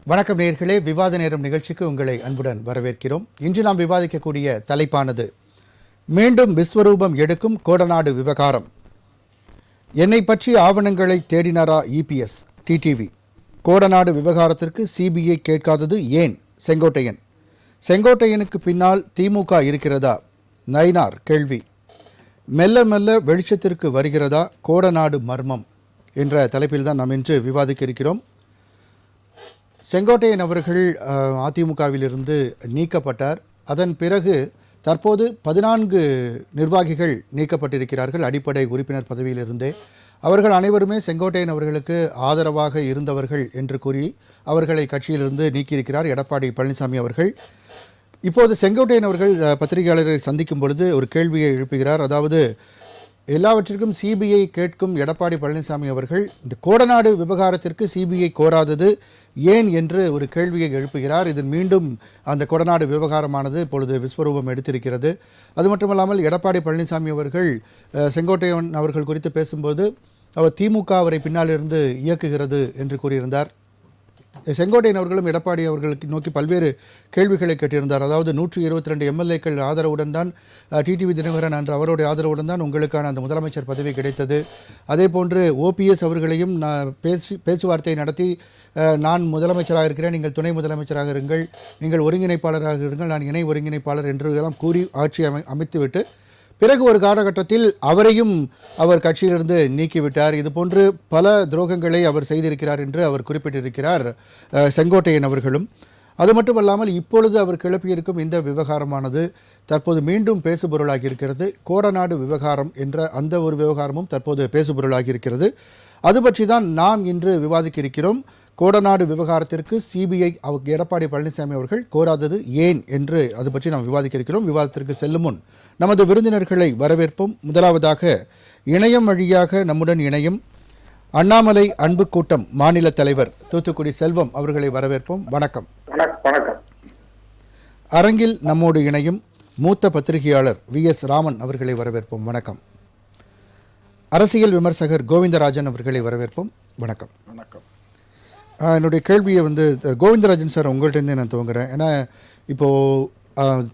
வணக்கம் நேயர்களே, விவாத நேரம் நிகழ்ச்சிக்கு உங்களை அன்புடன் வரவேற்கிறோம். இன்று நாம் விவாதிக்கக்கூடிய தலைப்பானது மீண்டும் விஸ்வரூபம் எடுக்கும் கோடநாடு விவகாரம். என்னை பற்றி ஆவணங்களை தேடினாரா இபிஎஸ்? டிடிவி. கோடநாடு விவகாரத்திற்கு சிபிஐ கேட்காதது ஏன்? செங்கோட்டையன். செங்கோட்டையனுக்கு பின்னால் திமுக இருக்கிறதா? நயினார் கேள்வி. மெல்ல மெல்ல வெளிச்சத்திற்கு வருகிறதா கோடநாடு மர்மம் என்ற தலைப்பில் தான் நாம் இன்று விவாதிக்க இருக்கிறோம். செங்கோட்டையன் அவர்கள் அதிமுகவிலிருந்து நீக்கப்பட்டார். அதன் பிறகு தற்போது 14 நிர்வாகிகள் நீக்கப்பட்டிருக்கிறார்கள் அடிப்படை உறுப்பினர் பதவியிலிருந்தே. அவர்கள் அனைவருமே செங்கோட்டையன் அவர்களுக்கு ஆதரவாக இருந்தவர்கள் என்று கூறி அவர்களை கட்சியிலிருந்து நீக்கியிருக்கிறார் எடப்பாடி பழனிசாமி அவர்கள். இப்போது செங்கோட்டையன் அவர்கள் பத்திரிகையாளரை சந்திக்கும் பொழுது ஒரு கேள்வியை எழுப்புகிறார். அதாவது, எல்லாவற்றிற்கும் சிபிஐ கேட்கும் எடப்பாடி பழனிசாமி அவர்கள் இந்த கோடநாடு விவகாரத்திற்கு சிபிஐ கோராதது ஏன் என்று ஒரு கேள்வியை எழுப்புகிறார். இது மீண்டும் அந்த கோடநாடு விவகாரமானது இப்பொழுது விஸ்வரூபம் எடுத்திருக்கிறது. அது மட்டுமல்லாமல் எடப்பாடி பழனிசாமி அவர்கள் செங்கோட்டையன் அவர்கள் குறித்து பேசும்போது அவர் திமுக அவரை பின்னாலிருந்து இயக்குகிறது என்று கூறியிருந்தார். செங்கோட்டையன் அவர்களும் எடப்பாடி அவர்களுக்கு நோக்கி பல்வேறு கேள்விகளை கேட்டிருந்தார். அதாவது 122 எம்எல்ஏக்கள் ஆதரவுடன் தான் டிடிவி தினகரன் என்ற அவருடைய ஆதரவுடன் தான் உங்களுக்கான அந்த முதலமைச்சர் பதவி கிடைத்தது. அதே போன்று ஓபிஎஸ் அவர்களையும் பேச்சுவார்த்தை நடத்தி நான் முதலமைச்சராக இருக்கிறேன், நீங்கள் துணை முதலமைச்சராக இருங்கள், நீங்கள் ஒருங்கிணைப்பாளராக இருங்கள், நான் இணை ஒருங்கிணைப்பாளர் என்று எல்லாம் கூறி ஆட்சி அமைத்துவிட்டு பிறகு ஒரு காலகட்டத்தில் அவரையும் அவர் கட்சியிலிருந்து நீக்கிவிட்டார். இதுபோன்று பல துரோகங்களை அவர் செய்திருக்கிறார் என்று அவர் குறிப்பிட்டிருக்கிறார் செங்கோட்டையன் அவர்களும். அது மட்டுமல்லாமல் இப்பொழுது அவர் கிளப்பியிருக்கும் இந்த விவகாரமானது தற்போது மீண்டும் பேசுபொருளாகி இருக்கிறது. கோடநாடு விவகாரம் என்ற அந்த ஒரு விவகாரமும் தற்போது பேசுபொருளாகி இருக்கிறது. அது பற்றி தான் நாம் இன்று விவாதிக்க இருக்கிறோம். கோடநாடு விவகாரத்திற்கு சிபிஐ எடப்பாடி பழனிசாமி அவர்கள் கோராதது ஏன் என்று அது பற்றி நாம் விவாதிக்க இருக்கிறோம். விவாதத்திற்கு செல்லும் முன் நமது விருந்தினர்களை வரவேற்போம். முதலாவதாக இணையம் வழியாக நம்முடன் இணையும் அண்ணாமலை அன்பு கூட்டம் மாநில தலைவர் தூத்துக்குடி செல்வம் அவர்களை வரவேற்போம். வணக்கம். வணக்கம். அரங்கில் நம்மோடு இணையும் மூத்த பத்திரிகையாளர் VS ராமன் அவர்களை வரவேற்போம். வணக்கம். அரசியல் விமர்சகர் கோவிந்தராஜன் அவர்களை வரவேற்போம். வணக்கம். வணக்கம். என்னுடைய கேள்வியை கோவிந்தராஜன் சார் உங்கள்கிட்டருந்தே நான் துவங்குறேன். ஏன்னா இப்போது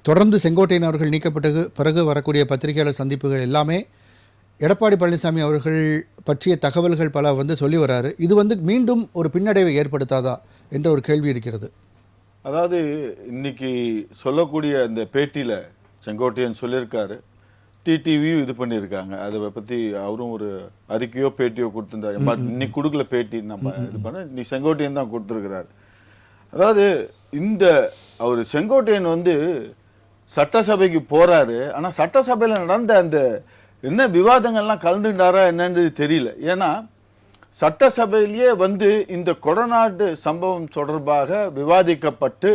தொடர்ந்து செங்கோட்டையன் அவர்கள் நீக்கப்பட்ட பிறகு வரக்கூடிய பத்திரிகையாளர் சந்திப்புகள் எல்லாமே எடப்பாடி பழனிசாமி அவர்கள் பற்றிய தகவல்கள் பல சொல்லி வராரு. இது மீண்டும் ஒரு பின்னடைவை ஏற்படுத்தாதா என்ற ஒரு கேள்வி இருக்கிறது. அதாவது இன்னைக்கு சொல்லக்கூடிய இந்த பேட்டியில் செங்கோட்டையன் சொல்லியிருக்காரு, டிடிவியும் இது பண்ணியிருக்காங்க. அதை பற்றி அவரும் ஒரு அறிக்கையோ பேட்டியோ கொடுத்துருந்தாரு. இன்னைக்கு கொடுக்கல பேட்டி, நம்ம இது பண்ண நீ செங்கோட்டையன் தான் கொடுத்துருக்கிறாரு. அதாவது இந்த அவர் செங்கோட்டையன் சட்டசபைக்கு போறாரு. ஆனால் சட்டசபையில் நடந்த அந்த என்ன விவாதங்கள்லாம் கலந்துட்டாரா என்னன்றது தெரியல. ஏன்னா சட்டசபையிலேயே இந்த கொடநாடு சம்பவம் தொடர்பாக விவாதிக்கப்பட்டு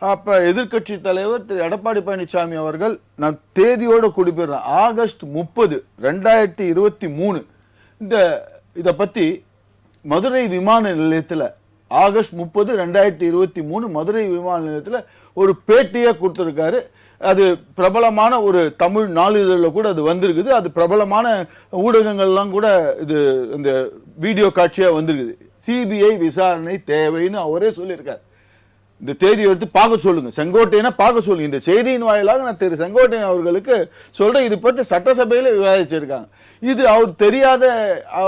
அப்போ எதிர்கட்சி தலைவர் திரு எடப்பாடி பழனிசாமி அவர்கள், நான் தேதியோடு குறிப்பிடுறேன், ஆகஸ்ட் 30, 2023 இதை பற்றி மதுரை விமான நிலையத்தில் ஆகஸ்ட் 30, 2023 மதுரை விமான நிலையத்தில் ஒரு பேட்டியை கொடுத்துருக்காரு. அது பிரபலமான ஒரு தமிழ் நாளிதழில் கூட அது வந்திருக்குது. அது பிரபலமான ஊடகங்கள்லாம் கூட இது இந்த வீடியோ காட்சியாக வந்திருக்குது. சிபிஐ விசாரணை தேவைன்னு அவரே சொல்லியிருக்காரு. இந்த தேதியை எடுத்து பார்க்க சொல்லுங்க, செங்கோட்டையனை பார்க்க சொல்லுங்க. இந்த செய்தியின் வாயிலாக நான் திரு செங்கோட்டையன் அவர்களுக்கு சொல்றேன், இது பற்றி சட்டசபையில் விவாதிச்சிருக்காங்க. இது அவர் தெரியாத,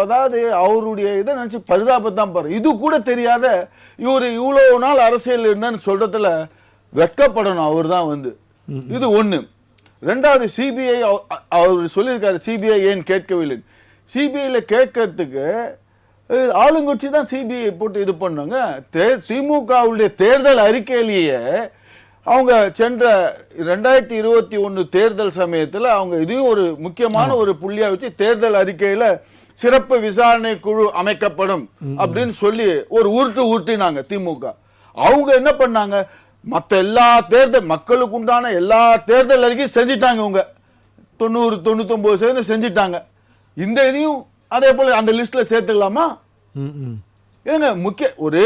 அதாவது அவருடைய இதை நினைச்சு பரிதாபத்தான் பாரு. இது கூட தெரியாத இவர் இவ்வளவு நாள் அரசியல் இருந்தான்னு சொல்றதுல வெட்கப்படணும். அவர் தான் இது ஒண்ணு. ரெண்டாவது, சிபிஐ அவர் சொல்லியிருக்காரு சிபிஐ ஏன் கேட்கவில்லை. சிபிஐல கேட்கறதுக்கு ஆளுங்கட்சி தான் சிபிஐ போட்டு இது பண்ணாங்க. திமுகவுடைய தேர்தல் அறிக்கையிலேயே அவங்க சென்ற 2021 தேர்தல் சமயத்தில் அவங்க இதையும் ஒரு முக்கியமான ஒரு புள்ளியா வச்சு தேர்தல் அறிக்கையில சிறப்பு விசாரணை குழு அமைக்கப்படும் அப்படின்னு சொல்லி ஒரு உருட்டினாங்க திமுக. அவங்க என்ன பண்ணாங்க, மற்ற எல்லா தேர்தல் மக்களுக்கு உண்டான எல்லா தேர்தல் அறிக்கையும் செஞ்சிட்டாங்க. அவங்க 90-99% செஞ்சிட்டாங்க. இந்த இதையும் அதே போல அந்த லிஸ்ட்ல சேர்த்துக்கலாமா? ஏங்க முக்கிய ஒரு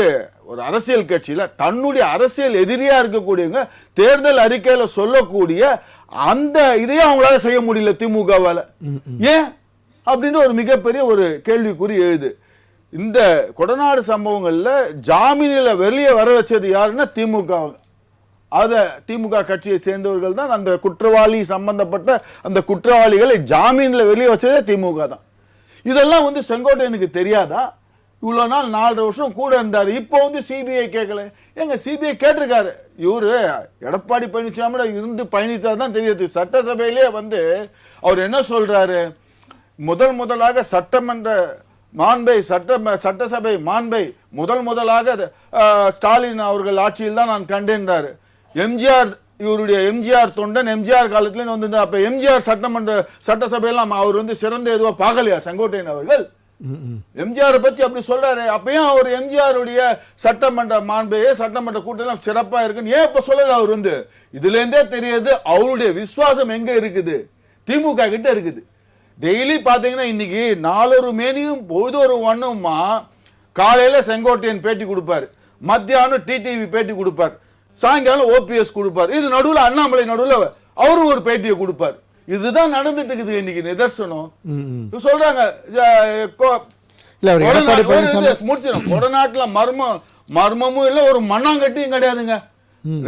அரசியல் கட்சியில தன்னுடைய அரசியல் எதிரியா இருக்கக்கூடியவங்க தேர்தல் அறிக்கையில சொல்லக்கூடிய அந்த இதையும் அவங்களால செய்ய முடியல திமுகவால. ஏன் அப்படின்னு ஒரு மிகப்பெரிய ஒரு கேள்விக்குறி எழுது. இந்த கொடநாடு சம்பவங்கள்ல ஜாமீனில் வெளியே வர வச்சது யாருன்னா திமுக. அத திமுக கட்சியை சேர்ந்தவர்கள் தான் அந்த குற்றவாளி சம்பந்தப்பட்ட அந்த குற்றவாளிகளை ஜாமீன்ல வெளியே வச்சதே திமுக தான். இதெல்லாம் வந்து செங்கோட்டையனுக்கு தெரியாதா? இவ்வளவு நாள் 4.5 வருஷம் கூட இருந்தாரு. இப்போ வந்து சிபிஐ கேட்கல. எங்க சிபிஐ கேட்டிருக்காரு. இவரு எடப்பாடி பழனிசாமி இருந்து பயணித்தார் தான் தெரியுது. சட்டசபையிலே வந்து அவர் என்ன சொல்றாரு, முதலாக சட்டமன்ற மாண்பை சட்டசபை மாண்பை முதலாக ஸ்டாலின் அவர்கள் ஆட்சியில் தான் நான் கண்டேன்றாரு. எம்ஜிஆர் இவருடைய எம்ஜிஆர் தொண்டன் எம்ஜிஆர் காலத்துல வந்து அப்ப எம்ஜிஆர் சட்டசபையெல்லாம் அவர் வந்து சிறந்த எதுவோ பார்க்கலையா செங்கோட்டையன் அவர்கள்? எம்ஜிஆர் பத்தி அப்படி சொல்றாரு. அப்பயும் அவர் எம்ஜிஆர் உடைய சட்டமன்ற மாண்பையே சட்டமன்ற கூட்டம் சிறப்பா இருக்குன்னு ஏன் இப்ப சொல்லல? அவர் வந்து இதுல இருந்தே தெரியுது அவருடைய விசுவாசம் எங்க இருக்குது, திமுக கிட்ட இருக்குது. டெய்லி பாத்தீங்கன்னா இன்னைக்கு 4 மேனியும் பொழுதொரு வண்ணமா காலையில செங்கோட்டையன் பேட்டி கொடுப்பாரு, மத்தியானம் டிடிவி பேட்டி கொடுப்பார், சாயங்காலம் ஓபிஎஸ் கொடுப்பார். இது நடுவுல அண்ணாமலை நடுவுல அவரும் ஒரு பேட்டியை கொடுப்பார். இதுதான் நடந்துட்டு இருக்குது இன்னைக்கு நிதர்சனம். சொல்றாங்க கொடநாட்டுல மர்மமும் இல்ல, ஒரு மண்ணாங்கட்டியும் கிடையாதுங்க.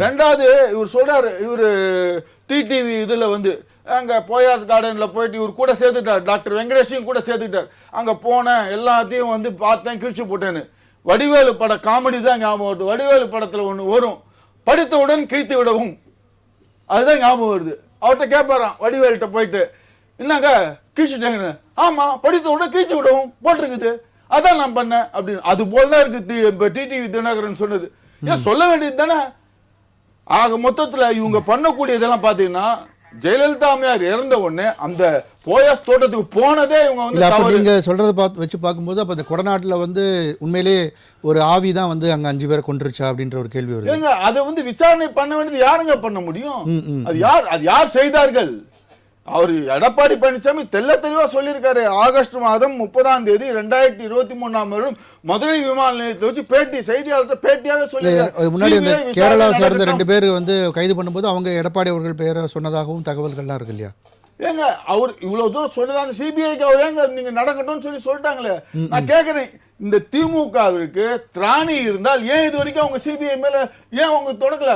ரெண்டாவது இவர் சொல்றாரு, இவரு டிடிவி இதுல வந்து அங்க போயாஸ் கார்டன்ல போயிட்டு இவர் கூட சேர்த்துட்டார், டாக்டர் வெங்கடேஷையும் கூட சேர்த்துட்டார். அங்க போனேன், எல்லாத்தையும் வந்து பார்த்தேன், கிழிச்சு போட்டேன்னு. வடிவேலு பட காமெடி தான் ஞாபகம் வருது. வடிவேலு படத்துல ஒண்ணு வரும், படித்தவுடன் கிழித்து விடவும், அதுதான் ஞாபகம் வருது. அவர்கிட்ட கேட்பாராம் வடிவேல்கிட்ட போயிட்டு, என்னங்க கிழிச்சுட்டேங்க? ஆமா, படித்தவுடன் கிழிச்சு விடவும் போட்டிருக்குது, அதான் நான் பண்ணேன் அப்படின்னு. அது போலதான் இருக்கு டிடிவி தினகரன் சொன்னது. ஏன் சொல்ல வேண்டியது தானே? ஆக மொத்தத்துல இவங்க பண்ணக்கூடியதெல்லாம் பாத்தீங்கன்னா, ஜெயலலிதா அம்மையார் இறந்த உடனே அந்த போயாஸ் தோட்டத்துக்கு போனதே இவங்க வந்து நீங்க சொல்றத வச்சு பார்க்கும்போது அப்ப இந்த கொடநாட்டுல வந்து உண்மையிலேயே ஒரு ஆவி தான் வந்து அங்க 5 பேரை கொன்றுச்சா அப்படின்ற ஒரு கேள்வி வருது. ஏங்க அதை வந்து விசாரணை பண்ண வேண்டியது யாருங்க பண்ண முடியும்? அது யார் செய்தார்கள்? அவர் எடப்பாடி பழனிசாமி தெளிவா சொல்லியிருக்காரு. ஆகஸ்ட் மாதம் 30ஆம் தேதி 2023ஆம் வருடம் மதுரை விமான நிலையத்தில் வச்சு பேட்டி, செய்தியாளர் பேட்டியாவே சொல்லியிருக்காரு. முன்னாடி இந்த கேரளாவை சேர்ந்த 2 பேர் வந்து கைது பண்ணும்போது அவங்க எடப்பாடி அவர்கள் பெயரை சொன்னதாகவும் தகவல்கள்லாம் இருக்கு இல்லையா? ஏங்க அவர் இவ்வளவு தூரம் சொன்னதாங்க சிபிஐக்கு அவர் ஏங்க நீங்க நடக்கட்டும் சொல்லி சொல்லிட்டாங்களே. நான் கேட்கிறேன், இந்த திமுகவிற்கு திராணி இருந்தால் ஏன் இது வரைக்கும் அவங்க சிபிஐ மேல ஏன் அவங்க தொடக்கல?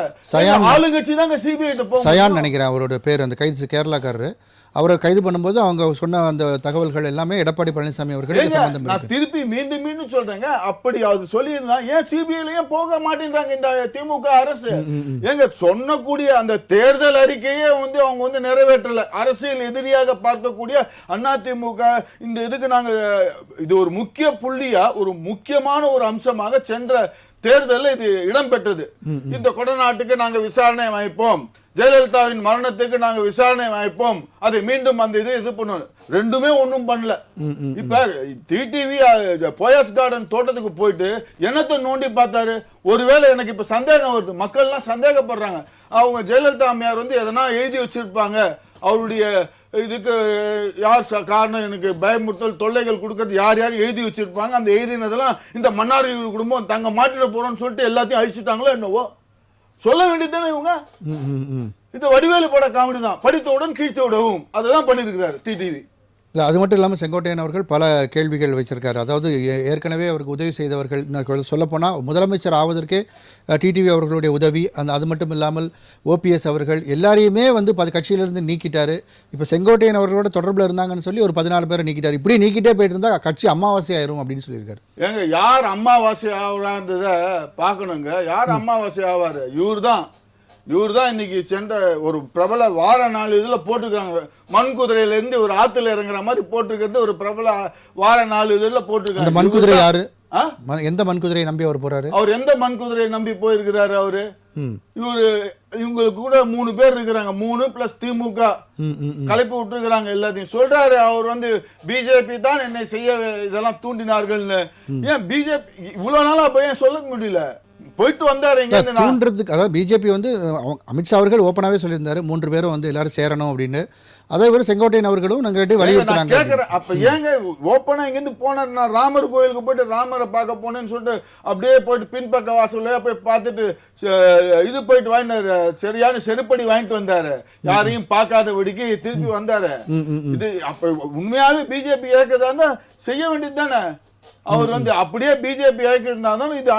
ஆளுங்கட்சி தாங்க சிபிஐ சயான் நினைக்கிறேன் அவரோட பேர், அந்த கைது கேரளாக்காரரு. அவரை கைது பண்ணும்போது அவங்க சொன்ன அந்த தகவல்கள் எல்லாமே எடப்பாடி பழனிசாமி அவர்களுக்கு சம்பந்தம். நான் திருப்பி மீண்டும் சொல்றேங்க, அப்படி அது சொல்லியிருந்தா ஏன் சிபிஐலயே போக மாட்டேங்கிறாங்க இந்த திமுக அரசு? ஏங்க சொன்னக்கூடிய அந்த தேர்தல் அறிக்கையே வந்து அவங்க வந்து நிறைவேற்றல. அரசியல் எதிரியாக பார்க்கக்கூடிய அதிமுக இந்த இதுக்கு நாங்க இது ஒரு முக்கிய புள்ளியா, ஒரு முக்கியமான ஒரு அம்சமாக சென்ற தேர்தலில் இது இடம்பெற்றது. இந்த கொடநாட்டுக்கு நாங்க விசாரணை வைப்போம், ஜெயலலிதாவின் மரணத்துக்கு நாங்க விசாரணை வைப்போம், அதை மீண்டும் அந்த இது பண்ணுவோம். ரெண்டுமே ஒண்ணும் பண்ணல. இப்ப டிடிவி போயஸ் கார்டன் தோட்டத்துக்கு போயிட்டு என்னத்தை நோண்டி பார்த்தாரு? ஒருவேளை எனக்கு இப்ப சந்தேகம் வருது, மக்கள் எல்லாம் சந்தேகப்படுறாங்க, அவங்க ஜெயலலிதா அம்மையார் வந்து எதனா எழுதி வச்சிருப்பாங்க, அவருடைய இதுக்கு யார் காரணம், எனக்கு பயமுறுத்தல் தொல்லைகள் கொடுக்கறது யார் எழுதி வச்சிருப்பாங்க, அந்த எழுதினதெல்லாம் இந்த மன்னார் குடும்பம் தங்க மாட்டிட போறோம்னு சொல்லிட்டு எல்லாத்தையும் அழிச்சுட்டாங்களோ என்னவோ சொல்ல வேண்டியதுதானே இவங்க. இந்த வடிவேலு பட காமெடி தான், படித்தவுடன் கீழ்த்து விடவும், அதுதான் பண்ணியிருக்கிறாரு டிடிவி. இல்லை, அது மட்டும் இல்லாமல் செங்கோட்டையன் அவர்கள் பல கேள்விகள் வச்சிருக்காரு. அதாவது ஏற்கனவே அவருக்கு உதவி செய்தவர்கள், சொல்லப்போனால் முதலமைச்சர் ஆவதற்கே டிடிவி அவர்களுடைய உதவி, அது மட்டும் இல்லாமல் ஓபிஎஸ் அவர்கள் எல்லாரையுமே வந்து கட்சியிலிருந்து நீக்கிட்டாரு. இப்போ செங்கோட்டையன் அவர்களோட தொடர்பில் இருந்தாங்கன்னு சொல்லி ஒரு 14 பேரை நீக்கிட்டார். இப்படி நீக்கிட்டே போயிட்டு இருந்தா கட்சி அமாவாசை ஆயிரும் அப்படின்னு சொல்லியிருக்காரு. ஏங்க யார் அமாவாசை ஆகுறான்றத பார்க்கணுங்க. யார் அமாவாசை ஆவாரு? இவர் தான் இன்னைக்கு சென்ற ஒரு பிரபல வார நாள் இதுல போட்டுருக்காங்க. மண்குதிரையில இருந்து ஒரு ஆத்துல இறங்குற மாதிரி போட்டிருக்கிறது ஒரு பிரபல வார நாள் இதுல போட்டிருக்காங்க. மண்குதிரை யாரு? எந்த மண்குதிரையை நம்பி அவர் போறாரு? அவர் எந்த மண்குதிரையை நம்பி போயிருக்கிறாரு அவரு? இவங்களுக்கு கூட 3 பேர் இருக்கிறாங்க, 3 பிளஸ் திமுக கலைப்பு விட்டு இருக்கிறாங்க. எல்லாத்தையும் சொல்றாரு அவர் வந்து பிஜேபி தான் என்னை செய்ய இதெல்லாம் தூண்டினார்கள்னு. ஏன் பிஜேபி இவ்வளவு நாளா அப்ப ஏன் சொல்ல முடியல? போயிட்டு வந்தாரு தூண்டுறதுக்கு. அதாவது பிஜேபி வந்து அமித்ஷா அவர்கள் ஓப்பனாவே சொல்லியிருந்தாரு 3 பேரும் வந்து எல்லாரும் சேரணும் அப்படின்னு. அதே மாதிரி செங்கோட்டையன் அவர்களும் நாங்க வலியுறுத்துறாங்க. அப்ப ஏங்க ஓப்பனா இங்க இருந்து போனார், ராமர் கோயிலுக்கு போயிட்டு ராமரை பார்க்க போனேன்னு சொல்லிட்டு அப்படியே போயிட்டு பின்பக்க வாசல்ல போய் பார்த்துட்டு இது போயிட்டு வாங்கினாரு, சரியான செருப்படி வாங்கிட்டு வந்தாரு, யாரையும் பார்க்காத வெடிக்கு திருப்பி வந்தாரு. இது அப்ப உண்மையாவே பிஜேபி ஏற்கதா இருந்தா செய்ய வேண்டியது தானே? அவர் வந்து அப்படியே பிஜேபி இருந்தாலும் இது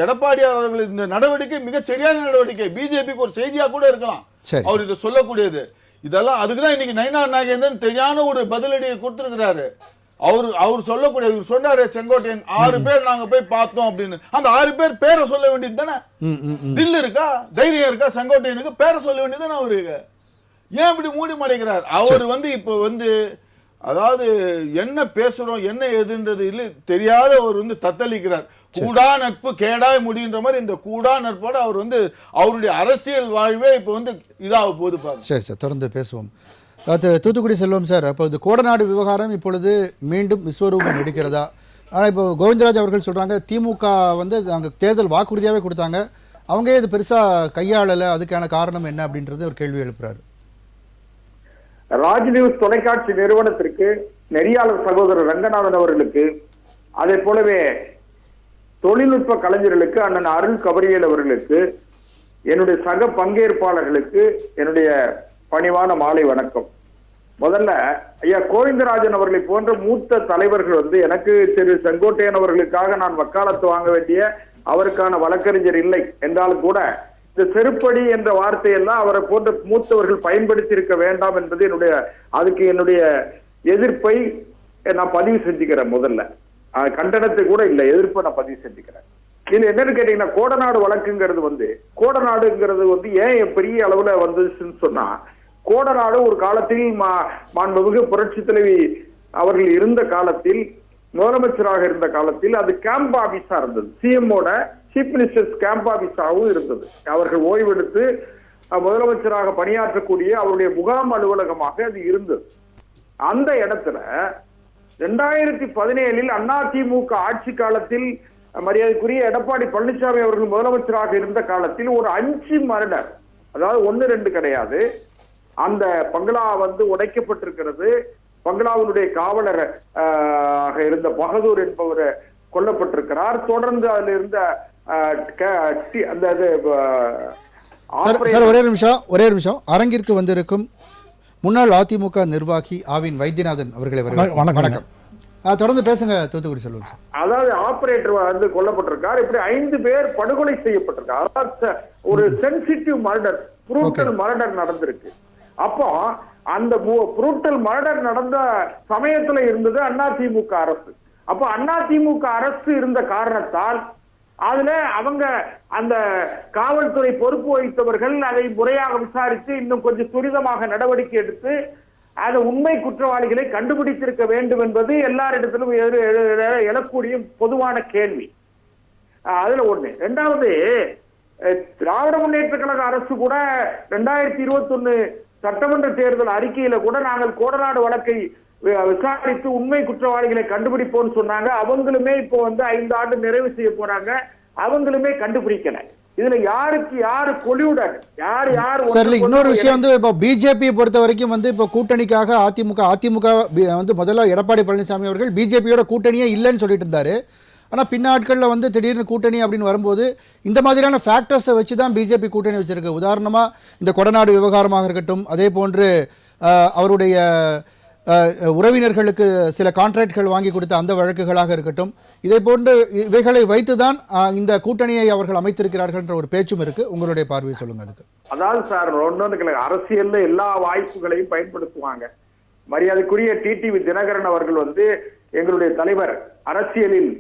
எடப்பாடியார் அவர்கள் இந்த நடவடிக்கை மிக சரியான நடவடிக்கை, பிஜேபிக்கு ஒரு செய்தியா கூட இருக்கலாம் அவர் இதை சொல்லக்கூடியது. இதெல்லாம் அதுக்குதான் இன்னைக்கு நயினார் நாகேந்திரன் தெரியான ஒரு பதிலடியை கொடுத்திருக்கிறாரு. அவர் சொல்லக்கூடிய சொன்னாரு செங்கோட்டையன் 6 பேர் நாங்க போய் பார்த்தோம் அப்படின்னு. அந்த 6 பேர் பேரை சொல்ல வேண்டியது தானே, தில் இருக்கா, தைரியம் இருக்கா செங்கோட்டையனுக்கு பேரை சொல்ல வேண்டியது தானே அவருக்கு? ஏன் இப்படி மூடி மறைக்கிறார்? அவர் வந்து இப்ப வந்து அதாவது என்ன பேசுறோம் என்ன எதுன்றது இல்ல தெரியாத அவர் வந்து தத்தளிக்கிறார். கூடா நட்பு கேடாய் முடிகின்ற மாதிரி இந்த கூடா நட்போட அவர் வந்து அவருடைய அரசியல் வாழ்வே இப்ப வந்து இதாக போகுது பாருங்க. சரி சார், தொடர்ந்து பேசுவோம். தூத்துக்குடி செல்வம் சார், அப்போ இது கோடநாடு விவகாரம் இப்பொழுது மீண்டும் விஸ்வரூபம் எடுக்கிறதா? ஆனால் இப்போ கோவிந்தராஜ் அவர்கள் சொல்கிறாங்க திமுக வந்து அங்கே தேர்தல் வாக்குறுதியாகவே கொடுத்தாங்க, அவங்க இது பெருசாக கையாளலை, அதுக்கான காரணம் என்ன அப்படின்றது ஒரு கேள்வி எழுப்புறாரு. ராஜ் நியூஸ் தொலைக்காட்சி நிறுவனத்திற்கு, நெறியாளர் சகோதரர் ரங்கநாதன் அவர்களுக்கு, அதே போலவே தொழில்நுட்ப கலைஞர்களுக்கு, அண்ணன் அருள் கபரியல் அவர்களுக்கு, என்னுடைய சக பங்கேற்பாளர்களுக்கு என்னுடைய பணிவான மாலை வணக்கம். முதல்ல ஐயா கோவிந்தராஜன் அவர்களை போன்ற மூத்த தலைவர்கள் வந்து எனக்கு திரு செங்கோட்டையன் அவர்களுக்காக நான் வக்காலத்து வாங்க வேண்டிய அவருக்கான வழக்கறிஞர் இல்லை என்றாலும் கூட இந்த செருப்படி என்ற வார்த்தையெல்லாம் அவரை போன்ற மூத்தவர்கள் பயன்படுத்தி இருக்க வேண்டாம் என்பது அதுக்கு என்னுடைய எதிர்ப்பை நான் பதிவு செஞ்சுக்கிறேன். முதல்ல கண்டனத்தை கூட இல்லை, எதிர்ப்பை நான் பதிவு செஞ்சுக்கிறேன். இதுல என்னன்னு கேட்டீங்கன்னா, கோடநாடு வழக்குங்கிறது வந்து கோடநாடுங்கிறது வந்து ஏன் பெரிய அளவுல வந்துச்சுன்னு சொன்னா, கோடநாடு ஒரு காலத்தில் மாண்புமிகு புரட்சி தலைவி அவர்கள் இருந்த காலத்தில், முதலமைச்சராக இருந்த காலத்தில் அது கேம்ப் ஆபீஸா இருந்தது. சிஎம்மோட சீஃப் மினிஸ்டர்ஸ் கேம்ப் ஆபீஸாகவும் இருந்தது. அவர்கள் ஓய்வெடுத்து முதலமைச்சராக பணியாற்றக்கூடிய அவருடைய முகாம் அலுவலகமாக அது இருந்தது. அந்த இடத்துல 2017 அதிமுக ஆட்சி காலத்தில் மரியாதைக்குரிய எடப்பாடி பழனிசாமி அவர்கள் முதலமைச்சராக இருந்த காலத்தில் ஒரு 5 மர்டர், அதாவது 1-2 கிடையாது, அந்த பங்களா வந்து உடைக்கப்பட்டிருக்கிறது. பங்களாவினுடைய காவலர் இருந்த பகதூர் என்பவர் கொல்லப்பட்டிருக்கிறார். தொடர்ந்து அதுல இருந்த ஒரே நிமிஷம் அரங்கிற்கு வந்திருக்கும் முன்னாள் அதிமுக நிர்வாகி ஆவின் வைத்தியநாதன் அவர்களை வணக்கம். தொடர்ந்து பேசுங்க தூத்துக்குடி செல்வம் சார். அதாவது ஆபரேட்டர் வந்து கொல்லப்பட்டிருக்கார். இப்படி 5 பேர் படுகொலை செய்யப்பட்டிருக்கார். அதாவது ஒரு சென்சிட்டிவ் மர்டர், புரூட்டல் மர்டர் நடந்திருக்கு. அப்போ அந்த புரூட்டல் மர்டர் நடந்த சமயத்துல இருந்தது அதிமுக அரசு. அப்ப அதிமுக அரசு இருந்த காரணத்தால் அதுல அவங்க அந்த காவல்துறை பொறுப்பு வகித்தவர்கள் அதை முறையாக விசாரித்து இன்னும் கொஞ்சம் துரிதமாக நடவடிக்கை எடுத்து அந்த உண்மை குற்றவாளிகளை கண்டுபிடித்திருக்க வேண்டும் என்பது எல்லாரிடத்திலும் எழக்கூடிய பொதுவான கேள்வி. அதுல ஒண்ணு. இரண்டாவது, திராவிட முன்னேற்ற கழக அரசு கூட 2021 சட்டமன்ற தேர்தல் அறிக்கையில கூட நாங்கள் கோடநாடு வழக்கை விசாரித்து உண்மை குற்றவாளிகளை கண்டுபிடிப்போம்னு சொன்னாங்க. அவங்களுமே இப்போ வந்து 5 ஆண்டு நிறைவு செய்ய போறாங்க, அவங்களுமே கண்டுபிடிக்கல. இதுல யாருக்கு யாரு கொலியுடன் யார் இன்னொரு விஷயம் வந்து இப்போ பிஜேபியை பொறுத்த வரைக்கும் வந்து இப்போ கூட்டணிக்காக அதிமுக வந்து முதல்ல எடப்பாடி பழனிசாமி அவர்கள் பிஜேபியோட கூட்டணியே இல்லைன்னு சொல்லிட்டு இருந்தாரு. ஆனால் பின்னாட்களில் வந்து திடீர்னு கூட்டணி அப்படின்னு வரும்போது இந்த மாதிரியான ஃபேக்டர்ஸை வச்சு தான் பிஜேபி கூட்டணி வச்சிருக்கு. உதாரணமாக இந்த கொடநாடு விவகாரமாக இருக்கட்டும், அதே போன்று அவருடைய உறவினர்களுக்கு சில கான்ட்ராக்ட்கள் வாங்கி கொடுத்த அந்த வழக்குகளாக இருக்கட்டும், இதை போன்று இவைகளை வைத்துதான் இந்த கூட்டணியை அவர்கள் அமைத்திருக்கிறார்கள் என்ற ஒரு பேச்சும் இருக்கு. உங்களுடைய பார்வையை சொல்லுங்க அதுக்கு. அதாவது சார், அரசியல்ல எல்லா வாய்ப்புகளையும் பயன்படுத்துவாங்க. மரியாதைக்குரிய டிடிவி தினகரன் அவர்கள் வந்து எங்களுடைய தலைவர், அரசியலில்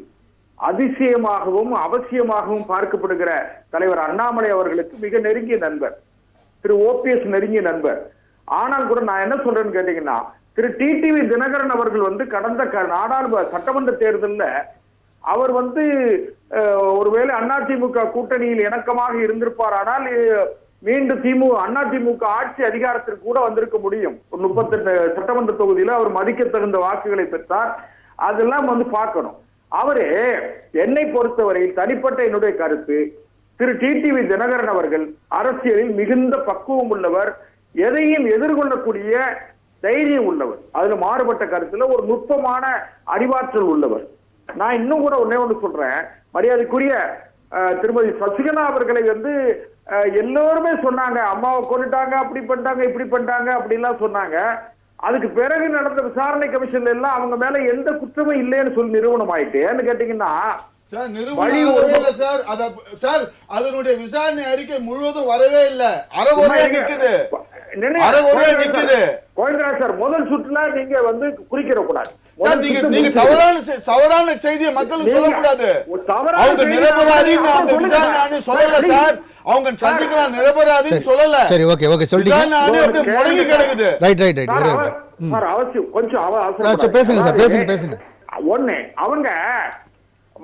அதிசயமாகவும் அவசியமாகவும் பார்க்கப்படுகிற தலைவர் அண்ணாமலை அவர்களுக்கு மிக நெருங்கிய நண்பர், திரு ஓபிஎஸ் நெருங்கிய நண்பர். ஆனால் கூட நான் என்ன சொல்றேன்னு கேட்டீங்கன்னா, திரு டிடிவி தினகரன் அவர்கள் வந்து கடந்த நாடாளுமன்ற சட்டமன்ற தேர்தலில் அவர் வந்து ஒருவேளை அதிமுக கூட்டணியில் இணக்கமாக இருந்திருப்பார், ஆனால் மீண்டும் அதிமுக ஆட்சி அதிகாரத்திற்கு கூட வந்திருக்க முடியும். 38 சட்டமன்ற தொகுதியில அவர் மதிக்க தகுந்த வாக்குகளை பெற்றார். அதெல்லாம் வந்து பார்க்கணும். அவரு என்னை பொறுத்தவரையில் தனிப்பட்ட என்னுடைய கருத்து, திரு டிடிவி தினகரன் அவர்கள் அரசியலில் மிகுந்த பக்குவம் உள்ளவர், எதையும் எதிர்கொள்ளக்கூடிய தைரியம் உள்ளவர், அதுல மாறுபட்ட கருத்துல ஒரு நுட்பமான அறிவாற்றல் உள்ளவர். நான் இன்னும் கூட ஒண்ணு சொல்றேன். மரியாதைக்குரிய திருமதி சசிகலா அவர்களை வந்து எல்லோருமே சொன்னாங்க, அம்மாவை கொண்டுட்டாங்க, அப்படி பண்ணிட்டாங்க, இப்படி பண்ணிட்டாங்க அப்படின்லாம் சொன்னாங்க. அதுக்கு பிறகு நடந்த விசாரணை கமிஷன்ல எல்லாம் அவங்க மேல எந்த குற்றமும் இல்லைன்னு சொல்லி நிறுவனம் ஆயிட்டு. ஏன்னு கேட்டீங்கன்னா சார் நிறுவனம் இல்ல சார், அத சார் அதனுடைய விசாரணை அறிக்கை முழுவதும் வரவே இல்ல, அறகுறையா நிக்குது, அறகுறையா நிக்குது. கோவிந்தராஜ் சார், முதல் சுற்றுல நீங்க வந்து குறிக்கிற கூடாது. நீங்க தவறான செய்தியை மக்களுக்கு சொல்லக்கூடாது. அவங்க நிரபராதின்னு அந்த விசாரணை சொல்லல சார், அவங்க சசிகலா நிரபராதின்னு சொல்லல. சரி, ஓகே ஓகே சொல்லிட்டீங்க. முடங்கி கிடக்குது. ரைட் ரைட் ரைட் சார், அவசியம் கொஞ்சம் பேசுங்க சார், பேசுங்க பேசுங்க. ஒண்ணு, அவங்க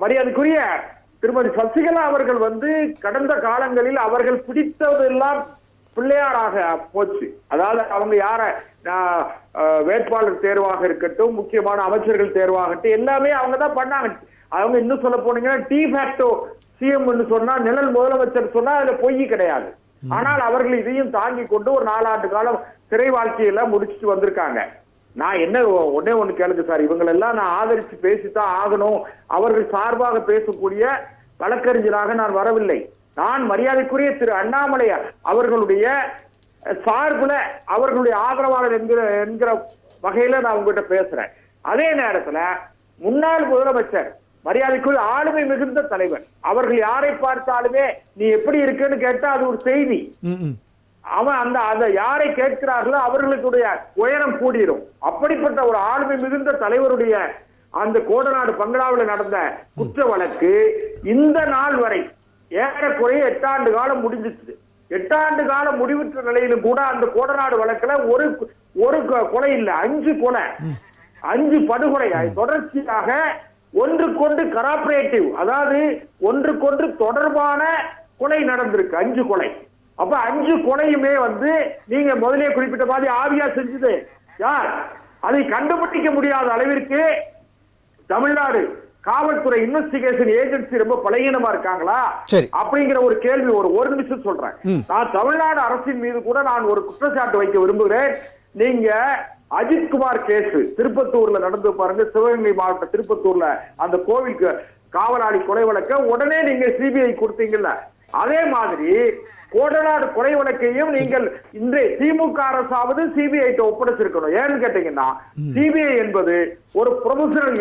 மரியாதைக்குரிய திருமதி சசிகலா அவர்கள் வந்து கடந்த காலங்களில் அவர்கள் பிடித்ததெல்லாம் பிள்ளையாராக போச்சு. அதாவது அவங்க யார வேட்பாளர் தேர்வாக இருக்கட்டும், முக்கியமான அமைச்சர்கள் தேர்வாகட்டும், எல்லாமே அவங்க தான் பண்ணாங்க. அவங்க இன்னும் சொல்ல போனீங்கன்னா டிஃபேக்டோ சிஎம் சொன்னா, நிழல் முதலமைச்சர் சொன்னா அதுல பொய் கிடையாது. ஆனால் அவர்கள் இதையும் தாங்கி கொண்டு ஒரு 4 ஆண்டு காலம் சிறை வாழ்க்கையில முடிச்சுட்டு வந்திருக்காங்க. நான் என்ன ஒன்னே ஒண்ணு கேளுங்க சார், இவங்களெல்லாம் நான் ஆதரிச்சு பேசித்தான் ஆகணும், அவர்கள் சார்பாக பேசக்கூடிய வழக்கறிஞராக நான் வரவில்லை. நான் மரியாதைக்குரிய திரு அண்ணாமலை அவர்களுடைய சார்புல அவர்களுடைய ஆதரவாளர் என்கிற வகையில நான் உங்ககிட்ட பேசுறேன். அதே நேரத்துல முன்னாள் முதலமைச்சர், மரியாதைக்குரிய ஆளுமை மிகுந்த தலைவர், அவர்கள் யாரை பார்த்தாலுமே நீ எப்படி இருக்குன்னு கேட்டா அது ஒரு செய்தி. அவன் அந்த யாரை கேட்கிறார்களோ அவர்களுடைய உயரம் கூடிரும். அப்படிப்பட்ட ஒரு ஆளுமை மிகுந்த தலைவருடைய அந்த கோடநாடு பங்களாவில் நடந்த குற்ற வழக்கு இந்த நாள் வரை ஏறக்குறைய 8 ஆண்டு காலம் முடிஞ்சிச்சு. 8 ஆண்டு காலம் முடிவுற்ற நிலையிலும் கூட அந்த கோடநாடு வழக்குல ஒரு கொலை இல்ல, 5 கொலை, 5 படுகொலை தொடர்ச்சியாக ஒன்றுக்கொன்று கராபரேட்டிவ், அதாவது ஒன்றுக்கொன்று தொடர்பான கொலை நடந்திருக்கு. 5 கொலை. அப்ப 5 கொலையுமே வந்து நீங்க முதலே குறிப்பிட்ட மாதிரி ஆவியா செஞ்சது யார்? அதை கண்டுபிடிக்க முடியாத அளவிற்கு தமிழ்நாடு காவல்துறை இன்வெஸ்டிகேஷன் ஏஜென்சி ரொம்ப பலகீனமா இருக்காங்களா அப்படிங்கிற ஒரு கேள்வி. ஒரு நிமிஷம் சொல்றேன். நான் தமிழ்நாடு அரசின் மீது கூட நான் ஒரு குற்றச்சாட்டு வைக்க விரும்புகிறேன். நீங்க அஜித்குமார் கேஸ் திருப்பத்தூர்ல நடந்து பாருங்க, சிவகங்கை மாவட்ட திருப்பத்தூர்ல அந்த கோவிலுக்கு காவலாளி கொலை வழக்க உடனே நீங்க சிபிஐ கொடுத்தீங்கல்ல, அதே மாதிரி கோடநாடு கொலை வழக்கையும் நீங்கள் இன்றைய திமுக அரசாவது சிபிஐ ஒப்படைச்சிருக்கணும். ஏன்னு கேட்டீங்கன்னா சிபிஐ என்பது ஒரு ப்ரொஃபஷனல்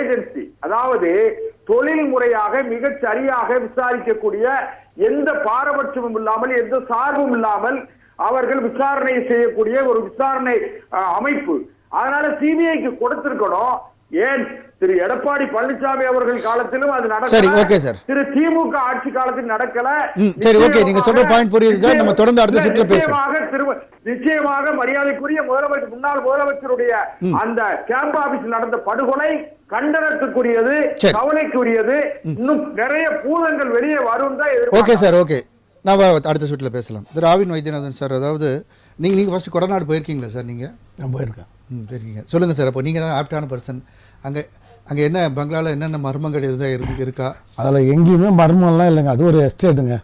ஏஜென்சி, அதாவது தொழில் முறையாக மிக சரியாக விசாரிக்கக்கூடிய, எந்த பாரபட்சமும் இல்லாமல் எந்த சார்பும் இல்லாமல் அவர்கள் விசாரணை செய்யக்கூடிய ஒரு விசாரணை அமைப்பு. அதனால சிபிஐக்கு கொடுத்திருக்கணும். ஏன் திரு எடப்பாடி பழனிசாமி அவர்கள் காலத்திலும் அது நடக்கல, திரு திமுக ஆட்சி காலத்தில் நடக்கல. சரி, ஓகே, நீங்க சொல்ற பாயிண்ட் புரியுது. நம்ம தொடர்ந்து அடுத்த சுற்றுல பேசுவோம். நிச்சயமாக மரியாதைக்குரிய முதலமைச்சர், முன்னாள் முதலமைச்சருடைய அந்த கேம்ப் ஆபீஸில் நடந்த படுகொலை கண்டனத்துக்குரியது, கவலைக்குரியது. இன்னும் நிறைய பூதங்கள் வெளியே வரும் தான். ஓகே சார், ஓகே, நான் அடுத்த சுற்றுல பேசலாம். திரு ஆவின் வைத்தியநாதன் சார், அதாவது நீங்க ஃபர்ஸ்ட் கொடநாடு போயிருக்கீங்களா சார்? நீங்க? நான் போயிருக்கேன். போயிருக்கீங்க, சொல்லுங்க சார். அப்போ நீங்க தான் ஆப்டான பர்சன். அங்கே என்ன பங்களாவில் என்னென்ன மர்மங்கள் எதுவும் இருக்கா? அதில் எங்கேயுமே மர்மம்லாம் இல்லைங்க. அது ஒரு எஸ்டேட்டுங்க,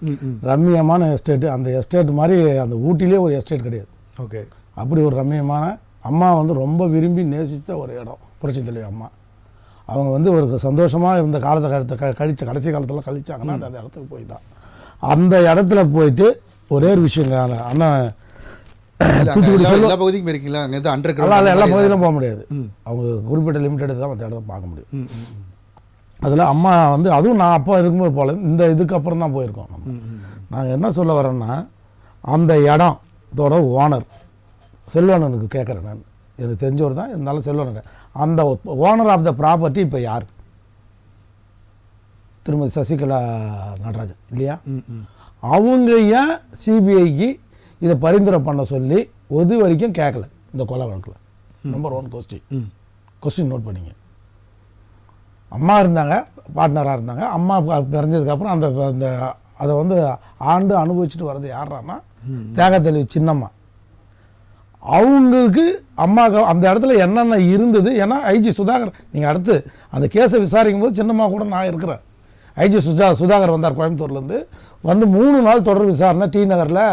ரம்மியமான எஸ்டேட்டு. அந்த எஸ்டேட் மாதிரி அந்த ஊட்டிலே ஒரு எஸ்டேட் கிடையாது. ஓகே, அப்படி ஒரு ரம்மியமான, அம்மா வந்து ரொம்ப விரும்பி நேசித்த ஒரு இடம் புரட்சி தலைவி அம்மா. அவங்க வந்து ஒரு சந்தோஷமாக இருந்த காலத்தை கடைசி காலத்தில் கழிச்சாங்கன்னா அந்த இடத்துக்கு போய் தான். அந்த இடத்துல போயிட்டு ஒரே ஒரு விஷயங்க, அண்ணா எல்லா பகுதிக்கும் இருக்கீங்களா? அங்கே எல்லா பகுதியிலும் போக முடியாது. அவங்க குறிப்பிட்ட லிமிட்டட் தான் அந்த இடத்த பார்க்க முடியும். அதில் அம்மா வந்து, அதுவும் நான் அப்பா இருக்கும்போது போல, இந்த இதுக்கு அப்புறம் தான் போயிருக்கோம். நாங்கள் என்ன சொல்ல வரோன்னா, அந்த இடத்தோட ஓனர் செல்வனனுக்கு கேட்குறேன் நான், எனக்கு தெரிஞ்சவர் தான் இருந்தாலும் செல்வனன், அந்த ஓனர் ஆஃப் த ப்ராப்பர்ட்டி இப்போ யார்? திருமதி சசிகலா நடராஜன் இல்லையா? அவங்க ஏன் சிபிஐக்கு இதை பரிந்துரை பண்ண சொல்லி வரைக்கும் கேட்கல இந்த கொலை வழக்கில்? நம்பர் 1 கொஸ்டின் நோட் பண்ணிங்க. அம்மா இருந்தாங்க, பார்ட்னராக இருந்தாங்க. அம்மா பிறந்ததுக்கப்புறம் அந்த அதை வந்து ஆண்டு அனுபவிச்சுட்டு வர்றது யாரான்னா தியாகத்தெளிவு சின்னம்மா. அவங்களுக்கு அம்மாவுக்கு அந்த இடத்துல என்னென்ன இருந்தது. ஏன்னா ஐஜி சுதாகர், நீங்கள் அடுத்து அந்த கேஸை விசாரிக்கும் போது சின்னம்மா கூட நான் இருக்கிறேன். ஐஜி சுதாகர் வந்தார் கோயம்புத்தூர்லேருந்து, வந்து 3 நாள் தொடர் விசாரணை டி நகரில்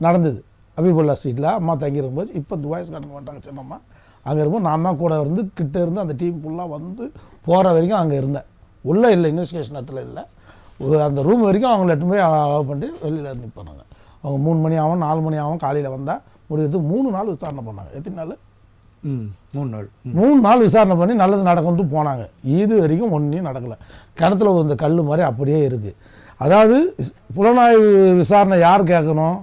நடந்தது. அபிபுல்லா ஸ்ட்ரீட்டில் அம்மா தங்கியிருக்கும்போது, இப்போ துபாய்ஸ் கார்டன் வந்துட்டாங்க சின்னம்மா. அங்கே இருக்கும்போது நான் தான் கூட இருந்து கிட்டே இருந்து அந்த டீம் ஃபுல்லாக வந்து போகிற வரைக்கும் அங்கே இருந்தேன். உள்ளே இல்லை, இன்வெஸ்டிகேஷன் இடத்துல இல்லை, அந்த ரூம் வரைக்கும் அவங்கள எட்டு போய் அலோவ் பண்ணி வெளியில் இருந்து போனாங்க. அவங்க 3 மணி ஆகும் 4 மணி ஆகும் காலையில் வந்தால் முடியறது 3 நாள் விசாரணை பண்ணாங்க. எத்தனை நாள்? 3 நாள். 3 நாள் விசாரணை பண்ணி நல்லது நடக்கும்னு போனாங்க. இது வரைக்கும் ஒன்றையும் நடக்கலை. கிணத்துல இந்த கல் மாதிரி அப்படியே இருக்குது. அதாவது புலனாய்வு விசாரணை யார் கேட்கணும்?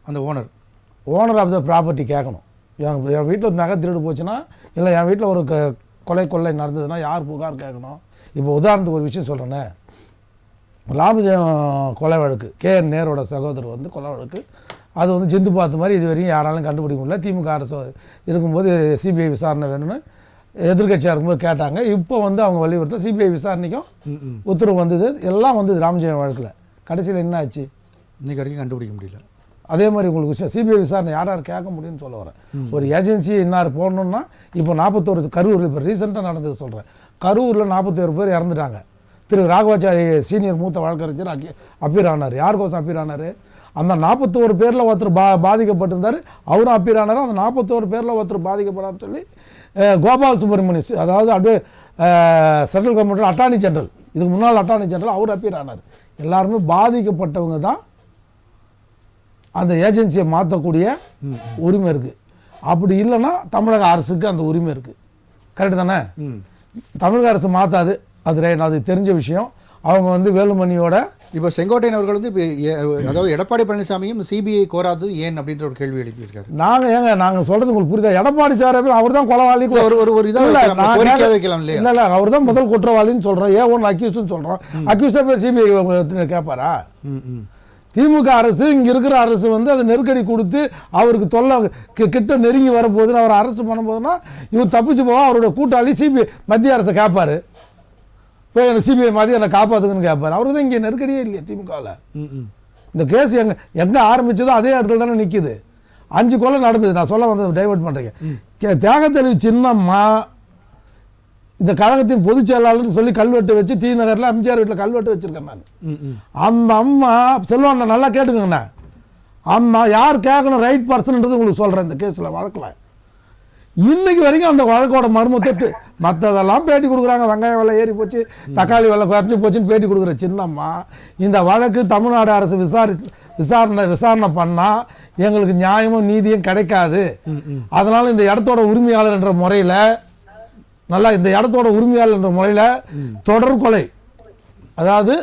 அந்த ஓனர் ஆஃப் த ப்ராப்பர்ட்டி கேட்கணும். என் வீட்டில் நகை திருடு போச்சுன்னா, இல்லை என் வீட்டில் ஒரு கொள்ளை நடந்ததுன்னா யார் புகார் கேட்கணும்? இப்போ உதாரணத்துக்கு ஒரு விஷயம் சொல்கிறேன்னே, ராமஜெயம் கொலை வழக்கு, KN நேரோட சகோதரர் வந்து கொலை வழக்கு, அது வந்து ஜிந்து பார்த்த மாதிரி இது வரையும் யாராலும் கண்டுபிடிக்க முடியல. திமுக அரசு இருக்கும்போது சிபிஐ விசாரணை வேணும்னு எதிர்கட்சியாக இருக்கும்போது கேட்டாங்க. இப்போ வந்து அவங்க வலியுறுத்த சிபிஐ விசாரணைக்கும் உத்தரவு வந்தது, எல்லாம் வந்தது ராமஜெயம் வழக்கில். கடைசியில் என்ன ஆச்சு? இன்னைக்கு வரைக்கும் கண்டுபிடிக்க முடியல. அதே மாதிரி உங்களுக்கு விஷயம் சிபிஐ விசாரணை யார் கேட்க முடியும்னு சொல்ல வரேன். ஒரு ஏஜென்சி இன்னார் போடணுன்னா இப்போ 41 கரூர், இப்போ ரீசெண்டாக நடந்தது சொல்கிறேன். கரூரில் 41 பேர் இறந்துட்டாங்க. திரு ராகவாச்சாரி சீனியர் மூத்த வழக்கறிஞர் அப்பீர் ஆனார். யாருக்கோசம் அப்பீர் ஆனார்? அந்த 41 பேரில் ஒருத்தர் பாதிக்கப்பட்டிருந்தார், அவரும் அப்பீர் ஆனார். அந்த 41 பேரில் ஒருத்தர் பாதிக்கப்படான்னு சொல்லி கோபால் சுப்ரமணியம், அதாவது அப்படியே சென்ட்ரல் கவர்மெண்ட் அட்டார்னி ஜெனரல், இதுக்கு முன்னாள் அட்டார்னி ஜெனரல், அவர் அப்பீர் ஆனார். எல்லாருமே பாதிக்கப்பட்டவங்க தான் அந்த ஏஜென்சியை மாற்றக்கூடிய உரிமை இருக்குது. அப்படி இல்லைன்னா தமிழக அரசுக்கு அந்த உரிமை இருக்குது. கரெக்டு தானே? தமிழக அரசு மாற்றாது, அது தெரிஞ்ச விஷயம். அவங்க வந்து வேலுமணியோட இப்போ செங்கோட்டையன் அவர்கள் வந்து அதாவது எடப்பாடி பழனிசாமியும் சிபிஐ கோராதது ஏன் அப்படின்ற ஒரு கேள்வி எழுப்பியிருக்காரு. நாங்கள் சொல்றது உங்களுக்கு புரியுதா? எடப்பாடி சார் அவர் தான் கொலவாளி, இல்லை அவர் தான் முதல் குற்றவாளின்னு சொல்கிறோம். A1 அக்யூஸ்ட்னு சொல்கிறோம். அக்யூஸ்டா பேர் சிபிஐ கேட்பாரா? திமுக அரசு, இங்கே இருக்கிற அரசு வந்து அதை நெருக்கடி கொடுத்து அவருக்கு தொல்லை கிட்ட நெருங்கி வரப்போகுதுன்னு அவர் அரெஸ்ட் பண்ணும்போதுன்னா இவர் தப்பிச்சு போவா. அவரோட கூட்டாளி சிபிஐ மத்திய அரசை கேட்பாரு, போய் எனக்கு சிபிஐ மாதிரி என்னை காப்பாற்றுக்குன்னு கேட்பாரு. அவருக்கு தான் இங்கே நெருக்கடியே இல்லையா திமுகவில்? இந்த கேஸ் எங்கே ஆரம்பிச்சதோ அதே இடத்துல தானே நிற்கிது. 5 கொலை நடந்தது. நான் சொல்ல வந்தது டைவர்ட் பண்ணுறீங்க. தியாகத்தலைவி சின்னம்மா இந்த கழகத்தின் பொதுச் செயலாளர்னு சொல்லி கல்வெட்டு வச்சு டி நகரில் எம்ஜிஆர் வீட்டில் கல்வெட்டு வச்சிருக்கேன் நான். அந்த அம்மா செல்வாண்ணா நல்லா கேட்டுக்கங்கண்ணா, அம்மா யார் கேட்கணும் ரைட் பர்சன்ன்றது உங்களுக்கு சொல்கிறேன். இந்த கேஸில் வழக்கில் இன்னைக்கு வரைக்கும் அந்த வழக்கோட மர்மத்தை மற்றதெல்லாம் பேட்டி கொடுக்குறாங்க. வெங்காயம் விலை ஏறி போச்சு, தக்காளி விலை குறைஞ்சி போச்சுன்னு பேட்டி கொடுக்குற சின்னம்மா, இந்த வழக்கு தமிழ்நாடு அரசு விசாரணை பண்ணால் எங்களுக்கு நியாயமும் நீதியும் கிடைக்காது. அதனால இந்த இடத்தோட உரிமையாளர் என்ற முறையில் இந்த இடத்தோட உரிமையாளர் என்ற முறையில் தொடர் கொலை, அதாவது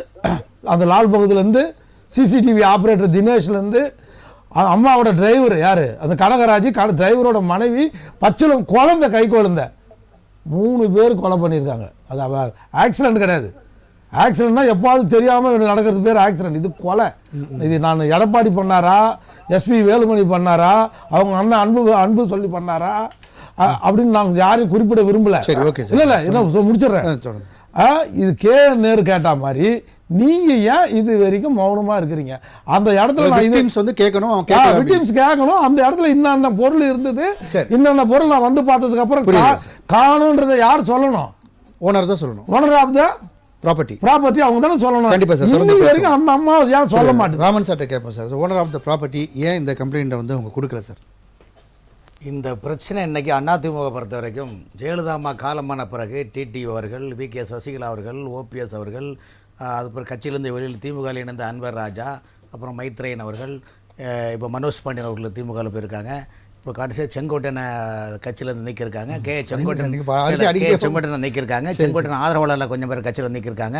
அந்த லால் பகுதியிலேருந்து சிசிடிவி ஆப்ரேட்டர் தினேஷ்லேருந்து அம்மாவோட டிரைவர் யார் அந்த கனகராஜ், டிரைவரோட மனைவி, பச்சிலம் குழந்தை, கை குழந்தை, 3 பேர் கொலை பண்ணியிருக்காங்க. அது ஆக்சிடென்ட் கிடையாது. ஆக்சிடென்ட்னா எப்பாவது தெரியாமல் நடக்கிறது பேர் ஆக்சிடென்ட். இது கொலை. இது நான் எடப்பாடி பண்ணாரா, எஸ்பி வேலுமணி பண்ணாரா, அவங்க அண்ணன் அன்பு சொல்லி பண்ணாரா அப்படின்னு நாங்கள் யாரையும் குறிப்பிட விரும்பல. இல்லை என்ன முடிச்சிடுறேன். இது நேரு கேட்டா மாதிரி நீங்க ஏன் இது வரைக்கும் மௌனமா இருக்கிறீங்க? அந்த இடத்துல வந்து கேட்கணும், அந்த இடத்துல இன்ன பொருள் இருந்தது, இன்ன பொருள் நான் வந்து பார்த்ததுக்கு அப்புறம் காணும்ன்றதை யார் சொல்லணும்? ஓனர் தான் சொல்லணும். ஓனர் ஆஃப் த ப்ராப்பர்ட்டி அவங்க தானே சொல்லணும். கண்டிப்பா சார். இன்னைக்கு வரைக்கும் அந்த அம்மா ஏன் சொல்ல மாட்டேன்? ராமன் சார்ட்ட கேட்போம் sir. Owner of the property ஏன் இந்த கம்ப்ளைண்ட்டை வந்து அவங்க கொடுக்கல சார்? இந்த பிரச்சனை இன்றைக்கி அதிமுக பொறுத்த வரைக்கும் ஜெயலலிதா காலமான பிறகு டிடி அவர்கள், VK சசிகலா அவர்கள், OPS அவர்கள், அதுக்கப்புறம் கட்சியிலேருந்து வெளியில் திமுகவில் இணைந்த அன்வர் ராஜா, அப்புறம் மைத்ரேயன் அவர்கள், இப்போ மனோஜ் பாண்டியன் அவர்கள் திமுகவில் போயிருக்காங்க. இப்போ கடைசியாக செங்கோட்டையனை கட்சியிலேருந்து நீக்கியிருக்காங்க. செங்கோட்டையனை நீக்கியிருக்காங்க. செங்கோட்டையன் ஆதரவாளர்கள் கொஞ்சம் பேர் கட்சியில் நீக்கியிருக்காங்க.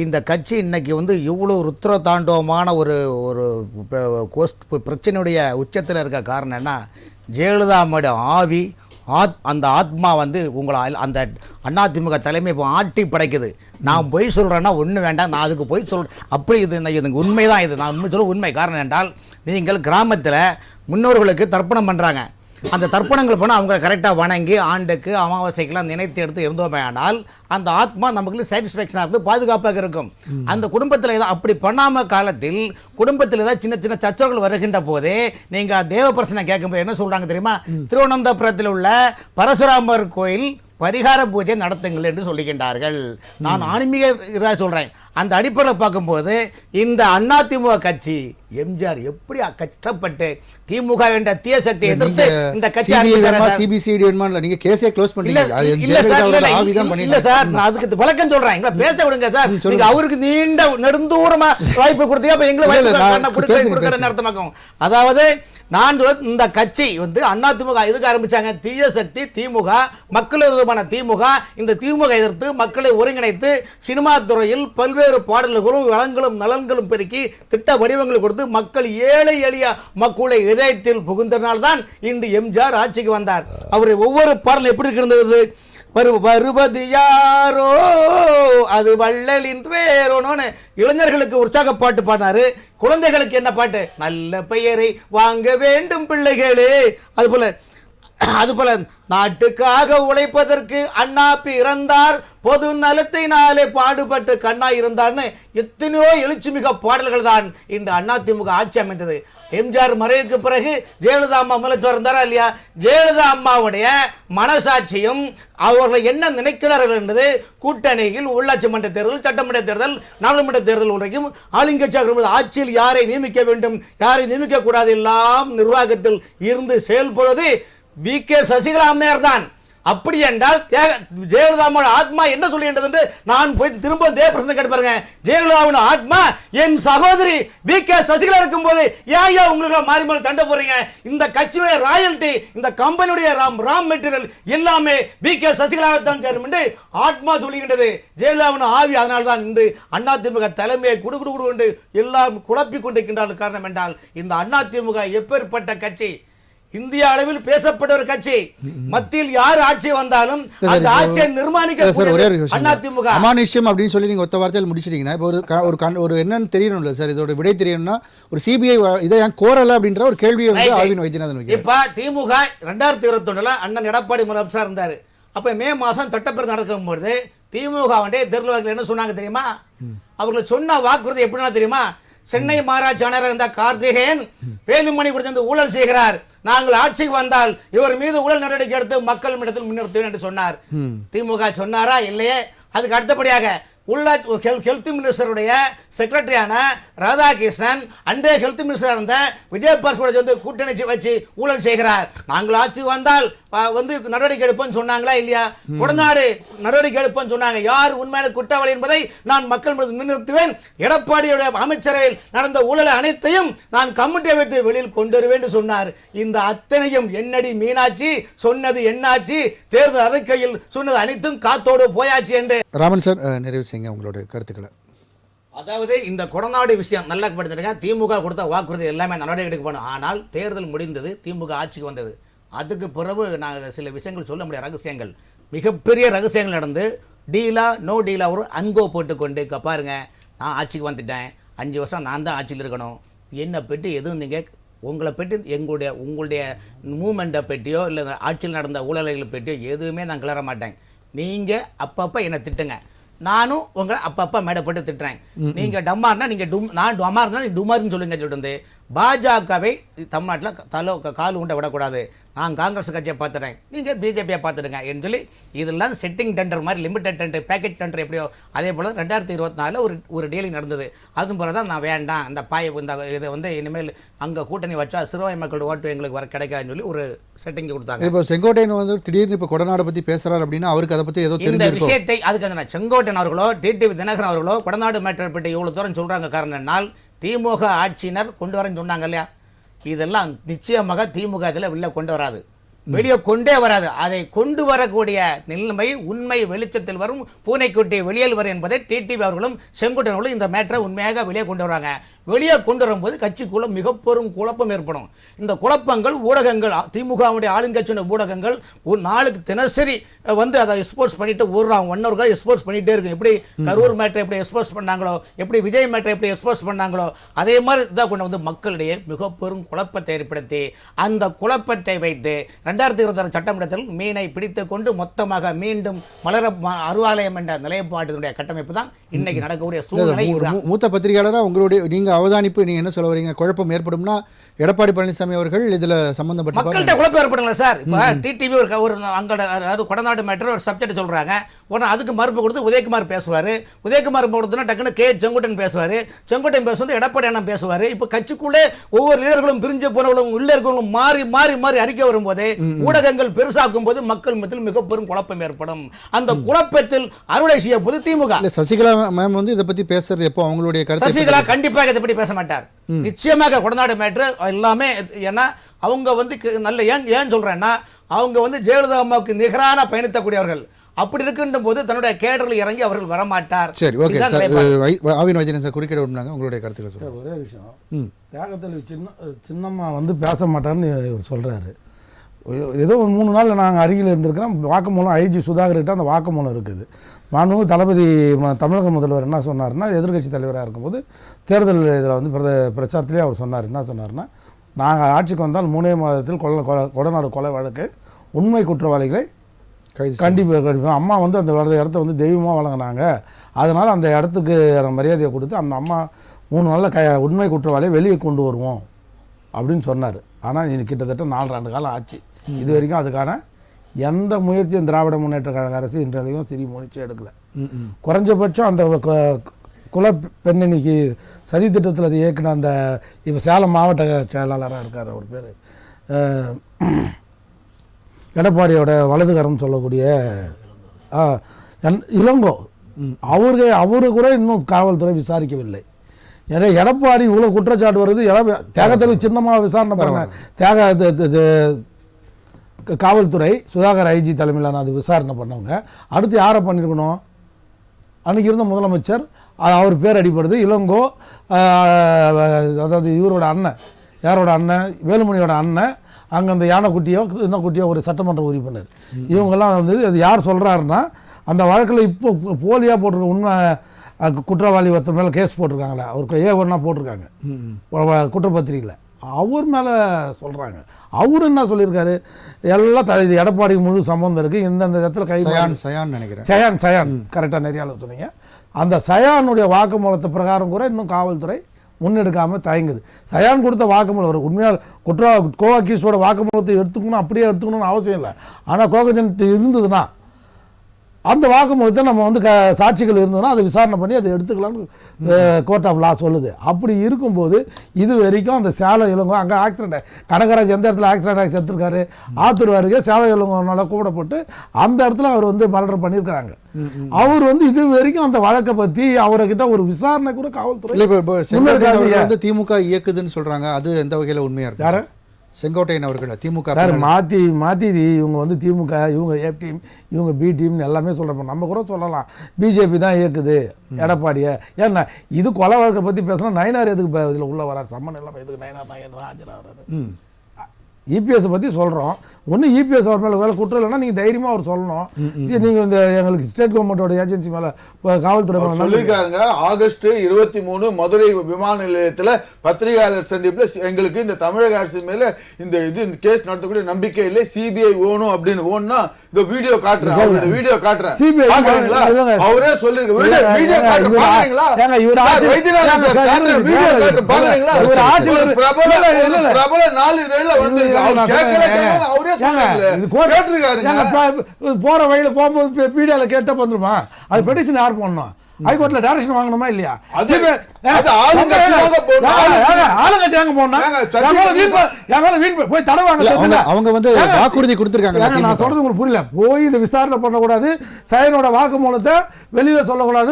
இந்த கட்சி இன்னைக்கு வந்து இவ்வளோ ருத்ர தாண்டவமான ஒரு பிரச்சனையுடைய உச்சத்தில் இருக்க காரணம் என்ன? ஜெயலலிதாவோட ஆவி, அந்த ஆத்மா வந்து உங்களை அந்த அதிமுக தலைமை இப்போ ஆட்டி படைக்குது. நான் பொய் சொல்கிறேன்னா ஒன்றும் வேண்டாம், நான் அதுக்கு பொய் சொல்கிறேன். அப்படி இது உண்மை தான். இது நான் உண்மை சொல்ல உண்மை. காரணம் என்றால் நீங்கள் கிராமத்தில் முன்னோர்களுக்கு தர்ப்பணம் பண்ணுறாங்க. அந்த தர்ப்பணங்கள் போனால் அவங்க கரெக்டாக வணங்கி ஆண்டுக்கு அமாவாசைக்கெல்லாம் நினைத்து எடுத்து இருந்தோமே ஆனால் அந்த ஆத்மா நமக்கு சாட்டிஸ்ஃபேக்ஷனாக இருந்து பாதுகாப்பாக இருக்கும். அந்த குடும்பத்தில் ஏதாவது அப்படி பண்ணாமல் காலத்தில் குடும்பத்தில் ஏதாவது சின்ன சின்ன சச்சரவுகள் வருகின்ற போதே நீங்கள் தேவ பிரசனை கேட்கும்போது என்ன சொல்கிறாங்க தெரியுமா? திருவனந்தபுரத்தில் உள்ள பரசுராமர் கோயில் பரிகார பூஜை நடத்துங்கள் என்று சொல்லுகின்றார்கள். நான் ஆன்மீக சொல்றேன். அந்த அடிப்படையில் பார்க்கும்போது இந்த அதிமுக கட்சி எம்ஜிஆர் எப்படி கஷ்டப்பட்டு திமுக என்ற தீய சக்தியை எதிர்த்து இந்த கட்சி நீங்க கேஸே க்ளோஸ் பண்ணீங்க. இல்ல சார், நான் அதுக்கு விளக்கம் சொல்றேன். எங்களை பேச விடுங்க சார். நீங்க அவருக்கு நீண்ட நெடுந்தூரமா வாய்ப்பு கொடுத்தீங்க, அப்ப எங்களை வாய்ப்பு அர்த்தமாக்கும். அதாவது நான் இந்த கட்சி வந்து அதிமுக எதுக்கு ஆரம்பிச்சாங்க? தீய சக்தி திமுக, மக்கள் எதிர்ப்பான திமுக. இந்த திமுக எதிர்த்து மக்களை ஒருங்கிணைத்து சினிமா துறையில் பல்வேறு பாடல்களும் வளங்களும் நலன்களும் பெருக்கி திட்ட வடிவங்களை கொடுத்து மக்கள் ஏழை எளிய மக்களை இதயத்தில் புகுந்தனால்தான் இன்று எம்ஜிஆர் ஆட்சிக்கு வந்தார். அவர் ஒவ்வொரு பாடலும் எப்படி இருந்தது? வருவது யாரோ அது வள்ளலின் பேரோன்னு இளைஞர்களுக்கு உற்சாக பாட்டு பாடினாரு. குழந்தைகளுக்கு என்ன பாட்டு? நல்ல பெயரை வாங்க வேண்டும் பிள்ளைகளே. அதுபோல நாட்டுக்காக உழைப்பதற்கு அண்ணா பிறந்தார், பொது நலத்தினாலே பாடுபட்டு கண்ணா இருந்தார்னு எத்தனையோ எழுச்சிமிக பாடல்கள் தான் இன்று அதிமுக ஆட்சி அமைந்தது. எம்ஜிஆர் மறைவுக்கு பிறகு ஜெயலலிதா அம்மா முதலமைச்சர் இருந்தாரா இல்லையா? ஜெயலலிதா அம்மாவுடைய மனசாட்சியும் அவர்கள் என்ன நினைக்கிறார்கள் என்பது கூட்டணியில் உள்ளாட்சி மன்ற தேர்தல், சட்டமன்ற தேர்தல், நாடாளுமன்ற தேர்தல் வரைக்கும் ஆளுங்கட்சியாக ஆட்சியில் யாரை நியமிக்க வேண்டும், யாரை நியமிக்க கூடாது எல்லாம் நிர்வாகத்தில் இருந்து செயல்படுவது வி.கே. சசிகலா அம்மையார் தான். அப்படி என்றால் ஜெயலலிதாவோட ஆத்மா என்ன சொல்லுகின்றது என்று நான் போய் திரும்ப இதே பிரச்சனை கேட்பாருங்க. ஜெயலலிதாவின் ஆத்மா என் சகோதரி வி.கே. சசிகலா இருக்கும் போது ஏன் உங்களுக்கு மாறி மாறி சண்டை போறீங்க? இந்த கட்சியுடைய ராயல்டி, இந்த கம்பெனியுடைய ராம் மெட்டீரியல் எல்லாமே வி.கே. சசிகலாவை தான் சேரும் என்று ஆத்மா சொல்லுகின்றது. ஜெயலலிதாவின் ஆவி. அதனால் தான் இன்று அதிமுக தலைமையை குடு என்று எல்லாம் குழப்பிக் கொண்டிருக்கின்றார்கள். காரணம் என்றால் இந்த அதிமுக எப்பேற்பட்ட கட்சி, இந்திய அளவில் பேசப்பட்ட ஒரு கட்சி. மத்தியில் யார் ஆட்சி வந்தாலும் அந்த ஆட்சியை நிர்மாணிக்க அதிமுக அமானுஷ்யம் அப்படின்னு சொல்லி நீங்க ஒத்த வார்த்தையில் முடிச்சிட்டீங்கன்னா, இப்போ ஒரு என்னன்னு தெரியணும்ல சார், இதோட விடை தெரியணும்னா ஒரு சிபிஐ இதை ஏன் கோரல அப்படின்ற ஒரு கேள்வியை வந்து ஆவின் வைத்தியநாதன். இப்ப திமுக 2021 அண்ணன் எடப்பாடி முதலமைச்சர் இருந்தாரு. அப்ப மே மாசம் சட்டப்பேரவை நடக்கும் பொழுது திமுக தேர்தல் என்ன சொன்னாங்க தெரியுமா? அவர்கள் சொன்ன வாக்குறுதி எப்படின்னா தெரியுமா? சென்னை மாநகராட்சி ஆணையராக இருந்த கார்த்திகேயன் வேலுமணி கொடுத்து ஊழல் செய்கிறார், நாங்கள் ஆட்சிக்கு வந்தால் இவர் மீது ஊழல் நடவடிக்கை எடுத்து மக்கள் இடத்தில் முன்னிறுத்துவேன் என்று சொன்னார். திமுக சொன்னாரா? இல்லையே. அதுக்கு அடுத்தபடியாக ஹெல்த் மினிஸ்டருடைய செக்ரட்டரியான ராதாகிருஷ்ணன் அன்றே ஹெல்த் மினிஸ்டர் இருந்த விஜயபாஸ்கர் வந்து கூட்டணி வச்சு ஊழல் செய்கிறார், நாங்கள் ஆட்சி வந்தால் வந்து நடவடிக்கை எடுப்போம்னு சொன்னாங்களா இல்லையா? கொடநாடு நடவடிக்கை எடுப்போம்னு சொன்னாங்க. யார் உண்மையான குற்றவாளி என்பதை நான் மக்கள் முன்னிறுத்துவேன். எடப்பாடியுடைய அமைச்சரவையில் நடந்த ஊழல் அனைத்தையும் நான் கமிட்டியை வைத்து வெளியில் கொண்டு வருவேன் என்று சொன்னார். இந்த அத்தனையும் என்னடி மீனாட்சி சொன்னது என்னாச்சு? தேர்தல் அறிக்கையில் சொன்னது அனைத்தும் காத்தோடு போயாச்சு என்று. ராமன் சார், நிறைவு செய்யுங்க உங்களுடைய கருத்துக்களை. அதாவது இந்த கொடநாடு விஷயம் நல்லா படுத்திருக்கேன். திமுக கொடுத்த வாக்குறுதி எல்லாமே நடவடிக்கை எடுக்கப்படும். ஆனால் தேர்தல் முடிந்தது, திமுக ஆட்சிக்கு வந்தது. அதுக்கு பிறகு நான் சில விஷயங்கள் சொல்ல முடியாத ரகசியங்கள், மிகப்பெரிய ரகசியங்கள் நடந்து டீலா நோ டீலா ஒரு அன்கோ போட்டுக்கொண்டு பாருங்க, நான் ஆட்சிக்கு வந்துட்டேன், 5 வருஷம் நான் தான் ஆட்சியில் இருக்கணும், என்னை பற்றி எதுவும் நீங்கள் உங்களை பற்றி உங்களுடைய மூமெண்ட்டை பற்றியோ இல்லை ஆட்சியில் நடந்த ஊழல்களை பற்றியோ எதுவுமே நான் கிளற மாட்டேன். நீங்கள் அப்பப்போ என்னை திட்டுங்க, நானும் உங்களை அப்பப்போ மேடப்பட்டு திட்டுறேன். நீங்கள் டம்மார்னா நீங்கள் நான் டம்மார்னா நீ டுமார்னு சொல்லுங்க சொல்லிட்டு பாஜகவை தமிழ்நாட்டில் கால் உண்டை விடக்கூடாது. நான் காங்கிரஸ் கட்சியை பார்த்துட்டேன், நீங்கள் பிஜேபியை பார்த்துடுங்க என்று சொல்லி இதெல்லாம் செட்டிங் டெண்டர் மாதிரி லிமிடெட் டெண்டர் பேக்கேஜ் டெண்டர் எப்படியோ அதே போல் 2024 ஒரு டீலிங் நடந்தது. அதுவும் போல தான் நான் வேண்டாம் இந்த இதை வந்து இனிமேல் அங்கே கூட்டணி வச்சா சிறுபான்மை மக்களோட ஓட்டு எங்களுக்கு வர கிடைக்காதுன்னு சொல்லி ஒரு செட்டிங் கொடுத்தாங்க. இப்போ செங்கோட்டையன் வந்து திடீர்னு இப்போ கொடநாடு பற்றி பேசுகிறார் அப்படின்னா அவருக்கு அதை பற்றி ஏதோ இந்த விஷயத்தை அதுக்கு செங்கோட்டையன் அவர்களோ டிடிவி தினகரன் அவர்களோ கொடநாடு மேட்டரை பற்றி இவ்வளோ தூரம் சொல்கிறாங்க. காரணம் என்னால் திமுக ஆட்சியினர் கொண்டு வரேன்னு சொன்னாங்க இல்லையா? இதெல்லாம் நிச்சயமாக திமுக இதில் வெளியே கொண்டு வராது, வெளியே கொண்டே வராது. அதை கொண்டு வரக்கூடிய நிலைமை உண்மை வெளிச்சத்தில் வரும், பூனைக்குட்டி வெளியில் வரும் என்பதை டிடிவி அவர்களும் செங்கோட்டையன் இந்த மேட்டரை உண்மையாக வெளியே கொண்டு வராங்க. வெளியே கொண்டு வரும்போது கட்சிக்குள்ள மிகப்பெரும் குழப்பம் ஏற்படும். இந்த குழப்பங்கள் ஊடகங்கள், திமுகவுடைய ஆளுங்கட்சியுடைய ஊடகங்கள் ஒரு நாளுக்கு தினசரி வந்து அதை எக்ஸ்போர்ட்ஸ் பண்ணிட்டு ஒன்னொருக்கா எக்ஸ்போர்ட்ஸ் பண்ணிகிட்டே இருக்கும். எப்படி கரூர் மேட்டரை எப்படி எக்ஸ்போர்ட்ஸ் பண்ணாங்களோ, எப்படி விஜய் மேட்டரை எப்படி எக்ஸ்போர்ட்ஸ் பண்ணாங்களோ, அதே மாதிரி இதாக கொண்டு வந்து மக்களிடையே மிகப்பெரும் குழப்பத்தை ஏற்படுத்தி அந்த குழப்பத்தை வைத்து 2026 சட்டமன்றத்தில் மீனை பிடித்து கொண்டு மொத்தமாக மீண்டும் மலர அருவாலயம் என்ற நிலைப்பாட்டினுடைய கட்டமைப்பு தான் இன்னைக்கு நடக்கக்கூடிய சூழ்நிலை. மூத்த பத்திரிகையாளராக உங்களுடைய நீங்கள் அவதானிப்பு நீங்க என்ன சொல்ல வரீங்க? குழப்பம் ஏற்படும்னா எடப்பாடி பழனிசாமி அவர்கள் இதுல சம்பந்தப்பட்ட மக்கள்கிட்ட குழப்பம் ஏற்படுங்களா சார்? இப்போ டிடிவி ஒரு அங்கே அதாவது கொடநாடு மேட்டர் ஒரு சப்ஜெக்ட் சொல்றாங்க, உடனே அதுக்கு மறுப்பு கொடுத்து உதயகுமார் பேசுவார். உதயகுமார் கொடுத்தோன்னா டக்குன்னு கே செங்கோட்டையன் பேசுவார். செங்கோட்டையன் பேசுவது எடப்பாடி அண்ணன் பேசுவார். இப்போ கட்சிக்குள்ளே ஒவ்வொரு லீடர்களும் பிரிஞ்சு போனவர்களும் உள்ள இருக்கிறவங்களும் மாறி மாறி மாறி அறிக்கை வரும்போது ஊடகங்கள் பெருசாக்கும் போது மக்கள் மத்தியில் மிக பெரும் குழப்பம் ஏற்படும். அந்த குழப்பத்தில் அறுவடை செய்ய போது திமுக. சசிகலா மேம் வந்து இதை பத்தி பேசுறது எப்போ? அவங்களுடைய கருத்து சசிகலா கண்டிப்பாக இதை பற்றி பேச மாட்டார். நிச்சயமாக கொடநாடு மேட்ரு எல்லாமே. ஏன்னா அவங்க வந்து நல்ல ஏன் சொல்றேன்னா அவங்க வந்து ஜெயலலிதா அம்மாவுக்கு நிகரான பயணித்தக்கூடியவர்கள். அப்படி இருக்கின்ற போது தன்னுடைய கேடரில் இறங்கி அவர்கள் வரமாட்டார். சரி, ஓகே சார். ஆவின் வைத்தியன் சார் குறுக்கிட விடுனாங்க, உங்களுடைய கருத்துக்கள் சார். ஒரே விஷயம், தியாகத்தில் சின்னம்மா வந்து பேச மாட்டார்னு இவர் சொல்றாரு. ஏதோ 3 நாள் நாங்கள் அருகில் இருந்திருக்கிறோம். வாக்குமூலம் ஐஜி சுதாகர்கிட்ட அந்த வாக்குமூலம் இருக்குது. மாண்புமிகு தளபதி தமிழக முதல்வர் என்ன சொன்னார்னா, எதிர்கட்சி தலைவராக இருக்கும்போது தேர்தல் இதில் வந்து பிரச்சாரத்திலே அவர் சொன்னார். என்ன சொன்னார்னா, நாங்கள் ஆட்சிக்கு வந்தால் 3 மாதத்தில் கொடநாடு கொலை வழக்கு உண்மை குற்றவாளிகளை கண்டிப்பாக அம்மா வந்து அந்த இடத்த வந்து தெய்வமாக வழங்கினாங்க. அதனால் அந்த இடத்துக்கு மரியாதையை கொடுத்து அந்த அம்மா 3 நாளில் உண்மை குற்றவாளியை வெளியே கொண்டு வருவோம் அப்படின்னு சொன்னார். ஆனால் இது கிட்டத்தட்ட 4 ஆண்டு காலம் ஆச்சு. இது வரைக்கும் அதுக்கான எந்த முயற்சியும் திராவிட முன்னேற்ற கழக அரசு இன்றையும் சிறிய முயற்சி எடுக்கலை. குறைஞ்சபட்சம் அந்த குல பெண்ணணிக்கு சதி திட்டத்தில் அதை இயக்குன அந்த இப்போ சேலம் மாவட்ட செயலாளராக இருக்கார், அவர் பேர் எடப்பாடியோட வலதுகரம் சொல்லக்கூடிய இளங்கோ. அவரு கூட இன்னும் காவல்துறை விசாரிக்கவில்லை. ஏன்னா எடப்பாடி இவ்வளோ குற்றச்சாட்டு வருது. தியாகத்தில் சின்னமாக விசாரணை பண்ண காவல்துறை சுதாகர் ஐஜி தலைமையிலான அது விசாரணை பண்ணவங்க. அடுத்து யாரை பண்ணியிருக்கணும்? அன்றைக்கி இருந்த முதலமைச்சர், அவர் பேர் அடிப்படுது இளங்கோ. அதாவது இவரோட அண்ணன், யாரோட அண்ணன், வேலுமணியோட அண்ணன், அங்கே அந்த யானைக்குட்டியோ இன்னக்குட்டியோ ஒரு சட்டமன்ற உறுப்பினர். இவங்கெல்லாம் வந்து அது யார் சொல்கிறாருன்னா, அந்த வழக்கில் இப்போ போலியாக போட்டிருக்க உண்மை குற்றவாளி ஒருத்தர் மேலே கேஸ் போட்டிருக்காங்களே, அவருக்கு A1 போட்டிருக்காங்க குற்றப்பத்திரிகையில், அவர் மேலே சொல்கிறாங்க. அவர் என்ன சொல்லியிருக்காரு, எல்லாம் இது எடப்பாடி முழு சம்பந்தம் இருக்குது, இந்தந்த இடத்துல சயான் கரெக்டாக நிறைய சொன்னீங்க. அந்த சயானுடைய வாக்குமூலத்தை பிரகாரம் கூட இன்னும் காவல்துறை முன்னெடுக்காமல் தயங்குது. சயான் கொடுத்த வாக்குமூலம் ஒரு உண்மையாக கோவாக்கீஸோட வாக்குமூலத்தை எடுத்துக்கணும், அப்படியே எடுத்துக்கணும்னு அவசியம் இல்லை. ஆனால் கோகஜென்ட் இருந்ததுன்னா அந்த வாக்குமூலத்தை நம்ம வந்து சாட்சிகள் இருந்ததுன்னா அதை விசாரணை பண்ணி அதை எடுத்துக்கலாம்னு கோர்ட் ஆஃப் லா சொல்லுது. அப்படி இருக்கும்போது இது வரைக்கும் அந்த சேலம் இளங்கோ அங்கே ஆக்சிடென்ட் கனகராஜ் எந்த இடத்துல ஆக்சிடென்ட் ஆகி செத்துருக்காரு, ஆத்தூர் அருகே சேலம் இளங்கோனால கூப்பிடப்பட்டு அந்த இடத்துல அவர் வந்து மர்டர் பண்ணியிருக்காங்க. அவர் வந்து இது வரைக்கும் அந்த வழக்கை பற்றி அவர்கிட்ட ஒரு விசாரணை கூட காவல்துறை திமுக இயக்குதுன்னு சொல்றாங்க. அது எந்த வகையில் உண்மையா இருக்கு? யாரு? செங்கோட்டையன் அவர்கள் திமுக மாற்றி இவங்க வந்து திமுக, இவங்க ஏ டீம், இவங்க பி டீம்னு எல்லாமே சொல்கிறோம். நம்ம கூட சொல்லலாம் பிஜேபி தான் இயக்குது எடப்பாடியை. ஏன்னா இது கொலை வழக்கை பற்றி பேசினா நயனார் எதுக்கு இதில் உள்ள வராது? சம்மன் இல்லாமல் எதுக்கு நயனார் தான் ஆஜராக வராது? இபிஎஸ் பற்றி சொல்கிறோம். ஒன்று இபிஎஸ் அவர் மேலே வேலை குற்றம் இல்லைன்னா நீங்கள் தைரியமாக அவர் சொல்லணும். நீங்கள் இந்த எங்களுக்கு ஸ்டேட் கவர்மெண்ட்டோட ஏஜென்சி மேலே காவல்துறை மேலே சொல்லியிருக்காங்க. ஆகஸ்ட் 23 மதுரை விமான நிலையத்தில் பத்திரிகையாளர் சந்திப்பில் எங்களுக்கு இந்த தமிழக அரசு மேலே இந்த இது கேஸ் நடத்தக்கூடிய நம்பிக்கை இல்லை, சிபிஐ ஓணும் அப்படின்னு ஓன்னா இந்த வீடியோ காட்டுறேன், வீடியோ காட்டுறேன், சிபிஐ அவரே சொல்லிருக்க வீடியோ காட்டுறேன் பாக்குறீங்களா? பிரபல 4 இதழில் வந்து போற வழியில போகும்போது பீடியால கேட்ட வந்துருமா? அது பெட்டிஷன் யார் போடணும்? ஹைகோர்ட்ல டைரக்ஷன் வாங்கணுமா இல்லையா? அவங்க வந்து வாக்குறுதி கொடுத்திருக்காங்க. நான் சொல்றது உங்களுக்கு புரியல. போய் இந்த விசாரணை பண்ணக்கூடாது, சயனோட வாக்குமூலத்தை வெளியில சொல்லக்கூடாது.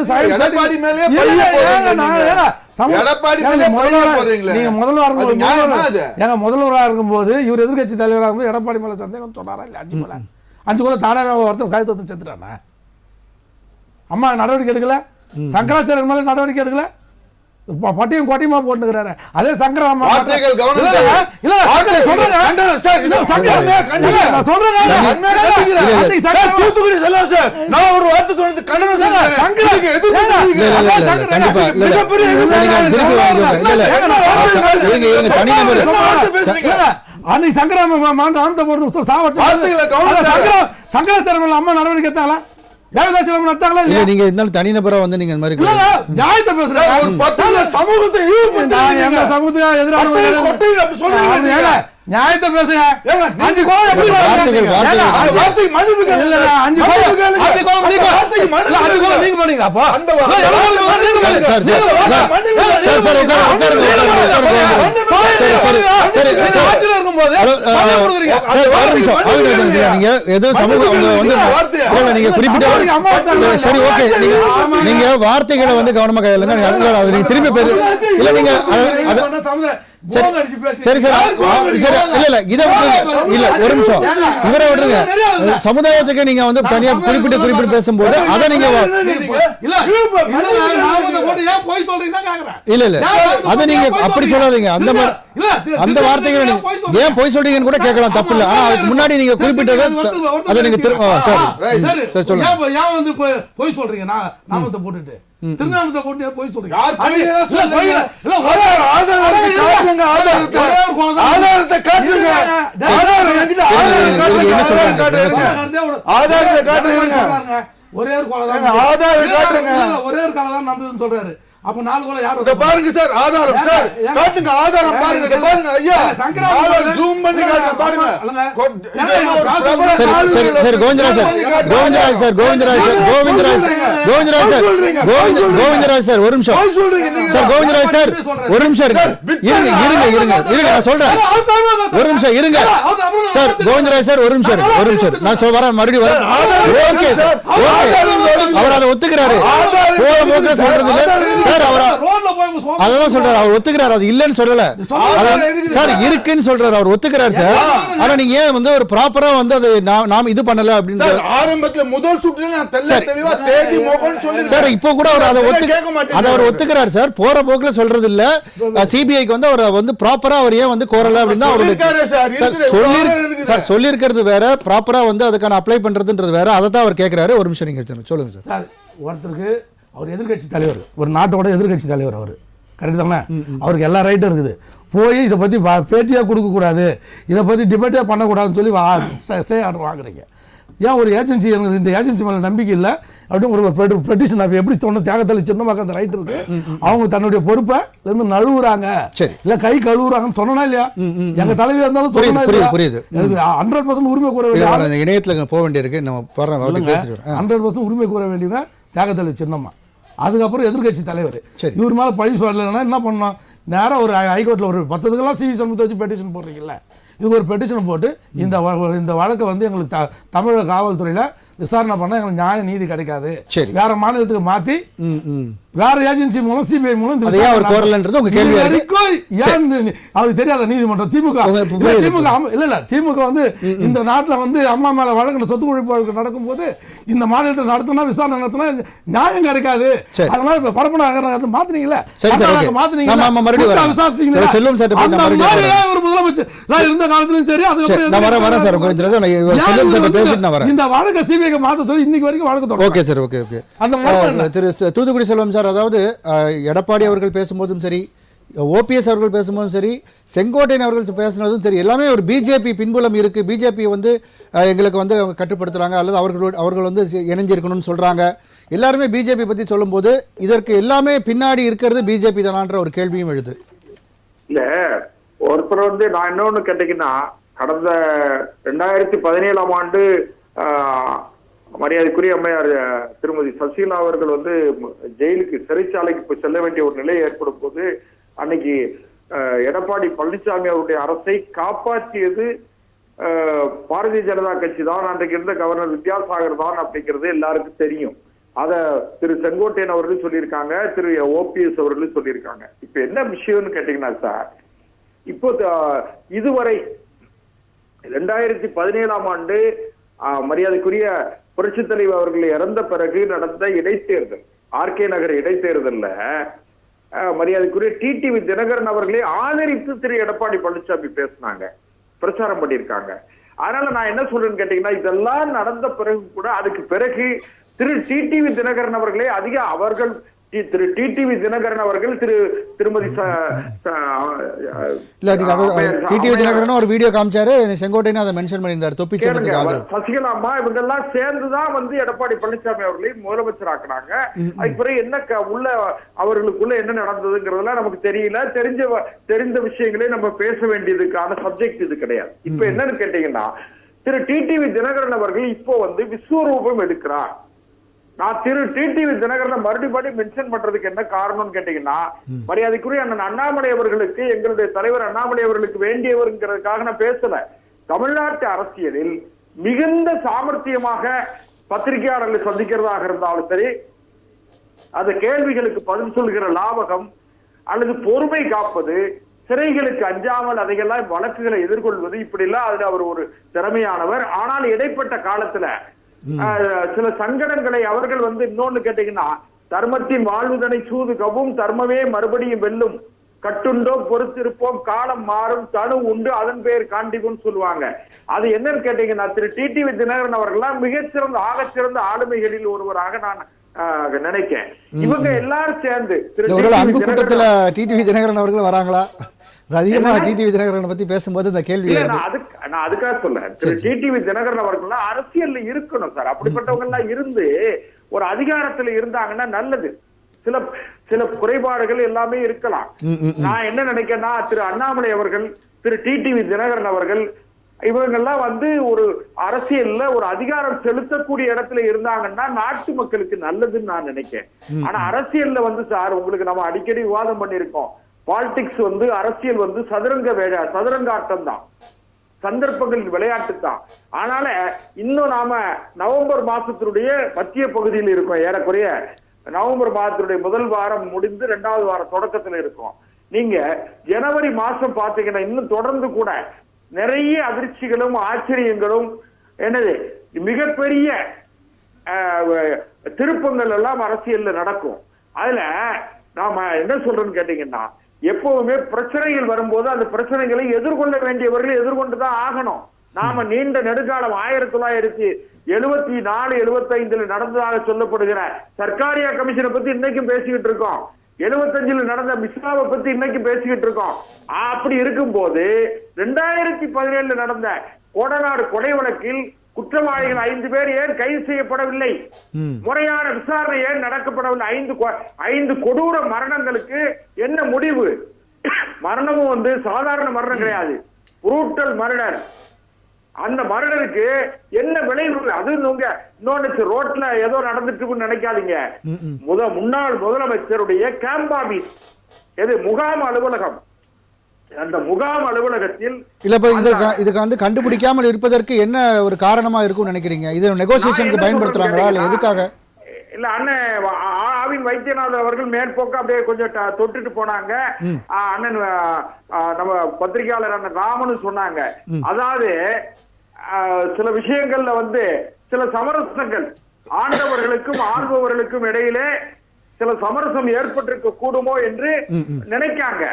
முதல்வராக இருக்கும்போது இவர் எதிர்கட்சி தலைவராக இருக்கும்போது எடப்பாடி மேல சந்தேகம் சொன்னாரா இல்ல? 5 கொலை 5 கொலை தானே ஒருத்தர் சாயத்தை செத்துட்டானே. அம்மா நடவடிக்கை எடுக்கல, சங்கராச்சாரியர் மேல நடவடிக்கை எடுக்கல, பட்டியும் கொட்டியுமா போட்டுக்கிறாரு. அதே சங்கராமா அன்னைக்கு சங்கராம போட்டு சாவட்டும். சங்கராச்சாரியர் அம்மா நடவடிக்கை எடுத்தாங்களா? ஜெயலலிதா சிலம் நடத்தாங்களா இல்ல இல்லையா? நீங்க இருந்தாலும் தனிநபரா வந்து நீங்க இந்த மாதிரி இல்ல, நியாயத்தை பேசுறேன். ஒரு பட்டியல சமூகத்தை நான் எந்த சமூகத்துக்கு எதிரான நியாயத்தை பேசுங்க. ஏங்க, 5 கோடி எப்படி வார்த்தைகள், ஏங்க, வார்த்தைகள். வார்த்தைக்கு மன்னிப்பு கேளுங்க. இல்ல, 5 கோடி நீங்க இல்ல, 5 கோடி நீங்க பண்ணீங்க அப்போ. அந்த சார் சார் சார் சார் உட்காருங்க சரி சரி ஆட்சியில இருக்கும்போது மன்னிப்பு கொடுக்குறீங்க. சார் ஒரு நிமிஷம் ஆவிராஜன் சார், நீங்க ஏதோ சமூகம் அவங்க வந்து இல்ல நீங்க குறிப்பிட்ட சரி ஓகே நீங்க வார்த்தைகளை வந்து கவனமா கையாளுங்க. அது நீங்க திரும்பி பேரு இல்ல நீங்க சரி சரி சார் சரி இல்ல இல்ல இதை விட்டுருங்க. இல்ல ஒரு நிமிஷம் இவரை விட்டுருங்க. சமுதாயத்துக்கு நீங்க வந்து தனியா குறிப்பிட்டு பேசும்போது அதை நீங்க இல்ல இல்ல அதை நீங்க அப்படி சொல்லாதீங்க. அந்த வார்த்தைகளை நீங்க ஏன் பொய் சொல்றீங்கன்னு கூட கேட்கலாம், தப்பு இல்ல. ஆனா அதுக்கு முன்னாடி நீங்க குறிப்பிட்டது அதை நீங்க சரி சொல்லுங்க. ஏன் வந்து பொய் சொல்றீங்க? நாமத்தை போட்டுட்டு திருநாமத்தை போட்டு பொய் சொல்றீங்க. ஆதாரத்தை காட்டுங்க. ஆதாரத்தை காட்டுங்க. ஒரே ஒரு கொலை தான் ஆதாரம் காட்டுங்க. ஒரே ஒரு கொலை தான் நடந்ததுன்னு சொல்றாரு. அப்ப 4 கொலை யாரு? பாருங்க சார், ஆதாரம் சார் காட்டுங்க. ஆதாரம் பாருங்க, பாருங்க ஐயா, ஆதாரம் ஜூம் பண்ணி காட்டுங்க பாருங்க. சரி சரி சரி Govindaraj sir Govindaraj sir Govindaraj sir Govindaraj Govindaraj sir Govindaraj sir ஒரு நிமிஷம் சார் கோவிந்தராஜ் சார் ஒரு நிமிஷம் இருங்க இருங்க இருங்க இருங்க இருங்க நான் சொல்றேன் ஒரு நிமிஷம் இருங்க சார் கோவிந்தராஜ் சார் ஒரு நிமிஷம் நான் வரேன் மறுபடியும் வரேன். ஓகே சார் ஓகே அவர் அதை ஒத்துக்கிறாரு. போற போக்குல சொல்றது இல்ல சார். அவர் அதான் சொல்றாரு, அவர் ஒத்துக்கிறாரு, அது இல்லன்னு சொல்லல சார், இருக்குன்னு சொல்றாரு, அவர் ஒத்துக்கிறாரு சார். ஆனா நீங்க ஏன் வந்து ஒரு ப்ராப்பரா வந்து அது நாம இது பண்ணல அப்படின்னு ஆரம்பத்துல முதல் சுற்றுல நான் தெளிவா தேதி மோகன் சொல்லி சார் இப்போ கூட அவர் அதை அவர் ஒத்துக்கிறாரு சார். போற போக்குல சொல்றது இல்ல. சிபிஐக்கு வந்து அவர் வந்து ப்ராப்பரா அவர் ஏன் வந்து கோரல அப்படின்னா அவருக்கு சார் சொல்லி இருக்கிறது வேற, ப்ராப்பரா வந்து அதுக்கான அப்ளை பண்றதுன்றது வேற. அதை தான் அவர் கேட்கிறாரு. ஒரு நிமிஷம் நீங்க சொல்லுங்க சார். சார் ஒருத்தருக்கு அவர் எதிர்கட்சி தலைவர், ஒரு நாட்டோட எதிர்கட்சி தலைவர் அவர், கரெக்ட் தானே? அவருக்கு எல்லா ரைட்டும் இருக்குது. போய் இதை பற்றி பேட்டியாக கொடுக்கக்கூடாது, இதை பற்றி டிபேட்டே பண்ணக்கூடாதுன்னு சொல்லி ஸ்டே ஆர்டர் வாங்குறீங்க. ஏன் ஒரு ஏஜென்சி, எனக்கு இந்த ஏஜென்சி மேலே நம்பிக்கை இல்லை அப்படின்னு ஒரு பெட்டிஷன் அப்போ எப்படி தோணும்? தியாகத்தில் சின்னமாக அந்த ரைட் இருக்கு. அவங்க தன்னுடைய பொறுப்பை இருந்து நழுவுறாங்க, இல்லை கை கழுவுறாங்கன்னு சொன்னா இல்லையா? எங்க தலைவியா இருந்தாலும் புரியுது 100% உரிமை கூற வேண்டிய இணையத்தில் போக வேண்டியிருக்கு. நம்ம 100% உரிமை கூற வேண்டியது தியாகத்தில் சின்னம்மா. அதுக்கப்புறம் எதிர்கட்சி தலைவர் இவர் மேலே பழி சொல்லலைன்னா என்ன பண்ணோம்? நேராக ஒரு ஹைகோர்ட்டில் ஒரு 10 இதுக்கெல்லாம் சிவி சமூகத்தை வச்சு பெட்டிஷன் போடுறீங்கல்ல, இதுக்கு ஒரு பெட்டிஷன் போட்டு இந்த வழக்கை வந்து எங்களுக்கு தமிழக காவல்துறையில் விசாரணை பண்ண எங்களுக்கு நியாய நீதி கிடைக்காது, வேற மாநிலத்துக்கு மாற்றி வேற ஏஜென்சி மூலம் சிபிஐ மூலம் அவருக்கு தெரியாத நீதிமன்றம் திமுக இல்ல திமுக வந்து இந்த நாட்டில் வந்து அம்மா மேல வழக்கு சொத்து குழிப்பு நடக்கும்போது இந்த மாநிலத்தில் நடத்தினா விசாரணை நடத்தினா நியாயம் கிடைக்காது. அதனால இப்ப பரப்பன மாத்தினீங்களா? ஒரு முதலமைச்சர் இருந்த காலத்திலும் சரி, இந்த வழக்கை சிபிஐ மாத்த சொல்லி இன்னைக்கு வரைக்கும் வழக்கு தொடரும். தூத்துக்குடி செல்வம் சார், அதாவது எடப்பாடி அவர்கள் பேசும்போதும் சரி, ஓபிஎஸ் அவர்கள் பேசும்போதும் சரி, செங்கோட்டையன் அவர்கள் பேசுனதும் சரி, எல்லாமே ஒரு பிஜேபி பின்புலம் இருக்கு. பிஜேபி வந்து எங்களுக்கு வந்து கட்டுப்படுத்துறாங்க அல்லது அவர்கள் வந்து இணைஞ்சிருக்கணும்னு சொல்றாங்க. எல்லாருமே பிஜேபி பத்தி சொல்லும்போது இதற்கு எல்லாமே பின்னாடி இருக்கிறது பிஜேபி தானான்ற ஒரு கேள்வியும் எழுது. இல்ல ஒருத்தர் வந்து நான் இன்னொன்னு கேட்டீங்கன்னா, கடந்த 2017ஆம் ஆண்டு மரியாதைக்குரிய அம்மையார் திருமதி சசிகலா அவர்கள் வந்து ஜெயிலுக்கு சிறைச்சாலைக்கு போய் செல்ல வேண்டிய ஒரு நிலை ஏற்படும் போது அன்னைக்கு எடப்பாடி பழனிசாமி அவருடைய அரசை காப்பாற்றியது பாரதிய ஜனதா கட்சி தான், அன்றைக்கு இருந்த கவர்னர் வித்யாசாகர் தான் அப்படிங்கிறது எல்லாருக்கும் தெரியும். அத திரு செங்கோட்டையன் அவர்களும் சொல்லியிருக்காங்க, திரு ஓபிஎஸ் அவர்களும் சொல்லியிருக்காங்க. இப்ப என்ன விஷயம்னு கேட்டீங்கன்னா சார், இப்போ இதுவரை 2017ஆம் ஆண்டு மரியாதைக்குரிய புரட்சி தலைவர் அவர்கள் இறந்த பிறகு நடந்த இடைத்தேர்தல், ஆர்கே நகர் இடைத்தேர்தல்ல மரியாதைக்குரிய டிடிவி தினகரன் அவர்களை ஆதரித்து திரு எடப்பாடி பழனிசாமி பேசினாங்க, பிரச்சாரம் பண்ணியிருக்காங்க. அதனால நான் என்ன சொல்றேன்னு கேட்டீங்கன்னா, இதெல்லாம் நடந்த பிறகு கூட அதுக்கு பிறகு திரு டிடிவி தினகரன் அவர்களே அவர்கள் திரு டிடிவி தினகரன் அவர்கள் திருமதி இல்ல நீங்க டிடிவி தினகரன் ஒரு வீடியோ காமிச்சாரு, செங்கோட்டையன் அதை மென்ஷன் பண்ணியிருந்தார். தொப்பி சின்னத்துக்கு ஆதரவு. சசிகலா அம்மா இவங்க எல்லாம் சேர்ந்துதான் வந்து எடப்பாடி பழனிசாமி அவர்களை முதலமைச்சர் ஆக்குனாங்க. அதுக்கு பிறகு என்ன உள்ள அவர்களுக்குள்ள என்ன நடந்ததுங்கிறதுலாம் நமக்கு தெரியல. தெரிந்த விஷயங்களே நம்ம பேச வேண்டியதுக்கான சப்ஜெக்ட் இது கிடையாது. இப்ப என்னன்னு கேட்டீங்கன்னா, திரு டிடிவி தினகரன் அவர்கள் இப்போ வந்து விஸ்வரூபம் எடுக்கிறார். நான் திரு டிடிவி தினகரனை மறுபடியும் மென்ஷன் பண்றதுக்கு என்ன காரணம்னு கேட்டீங்கன்னா, மரியாதைக்குரிய அண்ணன் அண்ணாமலை அவர்களுக்கு, எங்களுடைய தலைவர் அண்ணாமலை அவர்களுக்கு வேண்டியவருங்கிறதுக்காக நான் பேசல. தமிழ்நாட்டு அரசியலில் மிகுந்த சாமர்த்தியமாக பத்திரிகையாளர்களை சந்திக்கிறதாக இருந்தாலும் சரி, அந்த கேள்விகளுக்கு பதில் சொல்கிற லாபகம் அல்லது பொறுமை காப்பது, சிறைகளுக்கு அஞ்சாமல் அதையெல்லாம் வழக்குகளை எதிர்கொள்வது, இப்படி எல்லாம் அதுல அவர் ஒரு திறமையானவர். ஆனால் இடைப்பட்ட காலத்துல சில சங்கடங்களை அவர்கள் வந்து இன்னொன்னு கேட்டீங்கன்னா, தர்மத்தின் வாழ்வுதனை சூது கவும் தர்மமே மறுபடியும் வெல்லும், கட்டுண்டோ பொறுத்திருப்போம் காலம் மாறும் தனு உண்டு அதன் பேர் காண்டிபுன்னு சொல்லுவாங்க. அது என்னன்னு கேட்டீங்கன்னா, திரு டிடிவி தினகரன் அவர்கள்லாம் மிகச்சிறந்த ஆகச்சிறந்த ஆளுமைகளில் ஒருவராக நான் நினைக்கிறேன். இவங்க எல்லாரும் சேர்ந்து அன்பு கூட்டத்துல டிடிவி தினகரன் அவர்கள் வராங்களா? அதிகமா டிடிவி தினகரனை பத்தி பேசும்போது இந்த கேள்வி நான் அதுக்காக சொல்றேன். திரு டிடிவி தினகரன் அவர்கள் அரசியல்ல இருக்கணும் சார். அப்படிப்பட்டவங்க எல்லாம் இருந்து ஒரு அதிகாரத்துல இருந்தாங்கன்னா நல்லது. சில குறைபாடுகள் எல்லாமே இருக்கலாம். நான் என்ன நினைக்கிறேன்னா, திரு அண்ணாமலை அவர்கள், திரு டிடிவி தினகரன் அவர்கள் இவங்கெல்லாம் வந்து ஒரு அரசியல்ல ஒரு அதிகாரம் செலுத்தக்கூடிய இடத்துல இருந்தாங்கன்னா நாட்டு மக்களுக்கு நல்லதுன்னு நான் நினைக்கிறேன். ஆனா அரசியல்ல வந்து சார், உங்களுக்கு நம்ம அடிக்கடி விவாதம் பண்ணிருக்கோம், பாலிடிக்ஸ் வந்து அரசியல் வந்து சதுரங்க ஆட்டம் தான், சந்தர்ப்பங்கள் விளையாட்டு தான். அதனால இன்னும் நாம நவம்பர் மாசத்தினுடைய மத்திய பகுதியில் இருக்கோம். ஏறக்குறைய நவம்பர் மாதத்தினுடைய முதல் வாரம் முடிந்து 2வது வார தொடக்கத்துல இருக்கோம். நீங்க ஜனவரி மாசம் பாத்தீங்கன்னா இன்னும் தொடர்ந்து கூட நிறைய அதிர்ச்சிகளும் ஆச்சரியங்களும் என்னது மிகப்பெரிய திருப்பங்கள் எல்லாம் அரசியல்ல நடக்கும். அதுல நாம என்ன சொல்றோம்னு கேட்டீங்கன்னா, எப்பவுமே பிரச்சனைகள் வரும்போது அந்த பிரச்சனைகளை எதிர்கொள்ள வேண்டியவர்கள் எதிர்கொண்டுதான் ஆகணும். நாம நீண்ட நெடுங்காலம் 1974 75 நடந்ததாக சொல்லப்படுகிற சர்க்காரியா கமிஷனை பத்தி இன்னைக்கும் பேசிக்கிட்டு இருக்கோம். 75 நடந்த மிஸ்ராவை பத்தி இன்னைக்கு பேசிக்கிட்டு இருக்கோம். அப்படி இருக்கும் போது 2017 நடந்த கோடநாடு கொலை வழக்கில் குற்றவாளிகள் 5 பேர் ஏன் கைது செய்யப்படவில்லை? முறையான விசாரணை ஏன் நடக்கப்படவில்லை? 5 கொடூர மரணங்களுக்கு என்ன முடிவு? மரணமும் வந்து சாதாரண மரணம் கிடையாது, புரூட்டல் மர்டர். அந்த மர்டருக்கு என்ன விளைவு? அது இன்னொன்னு ரோட்ல ஏதோ நடந்துட்டு நினைக்காதீங்க. முன்னாள் முதலமைச்சருடைய கேம்ப் ஆபீஸ், எது முகாம் அலுவலகம், அந்த முகாம் அலுவலகத்தில் இல்ல இப்ப இதுக்கு வந்து கண்டுபிடிக்காமல் இருப்பதற்கு என்ன ஒரு காரணமா இருக்கும்னு நினைக்கிறீங்க? இது நெகோசியேஷனுக்கு பயன்படுத்துறாங்களா இல்ல எதுக்காக? இல்ல அண்ணன் ஆவின் வைத்தியநாதன் அவர்கள் மேற்போக்க அப்படியே கொஞ்சம் தொட்டுட்டு போனாங்க. அண்ணன் நம்ம பத்திரிகையாளர் அண்ணன் ராமனு சொன்னாங்க. அதாவது சில விஷயங்கள்ல வந்து சில சமரசங்கள் ஆண்டவர்களுக்கும் ஆள்பவர்களுக்கும் இடையிலே சில சமரசம் ஏற்பட்டிருக்க கூடுமோ என்று நினைக்காங்க.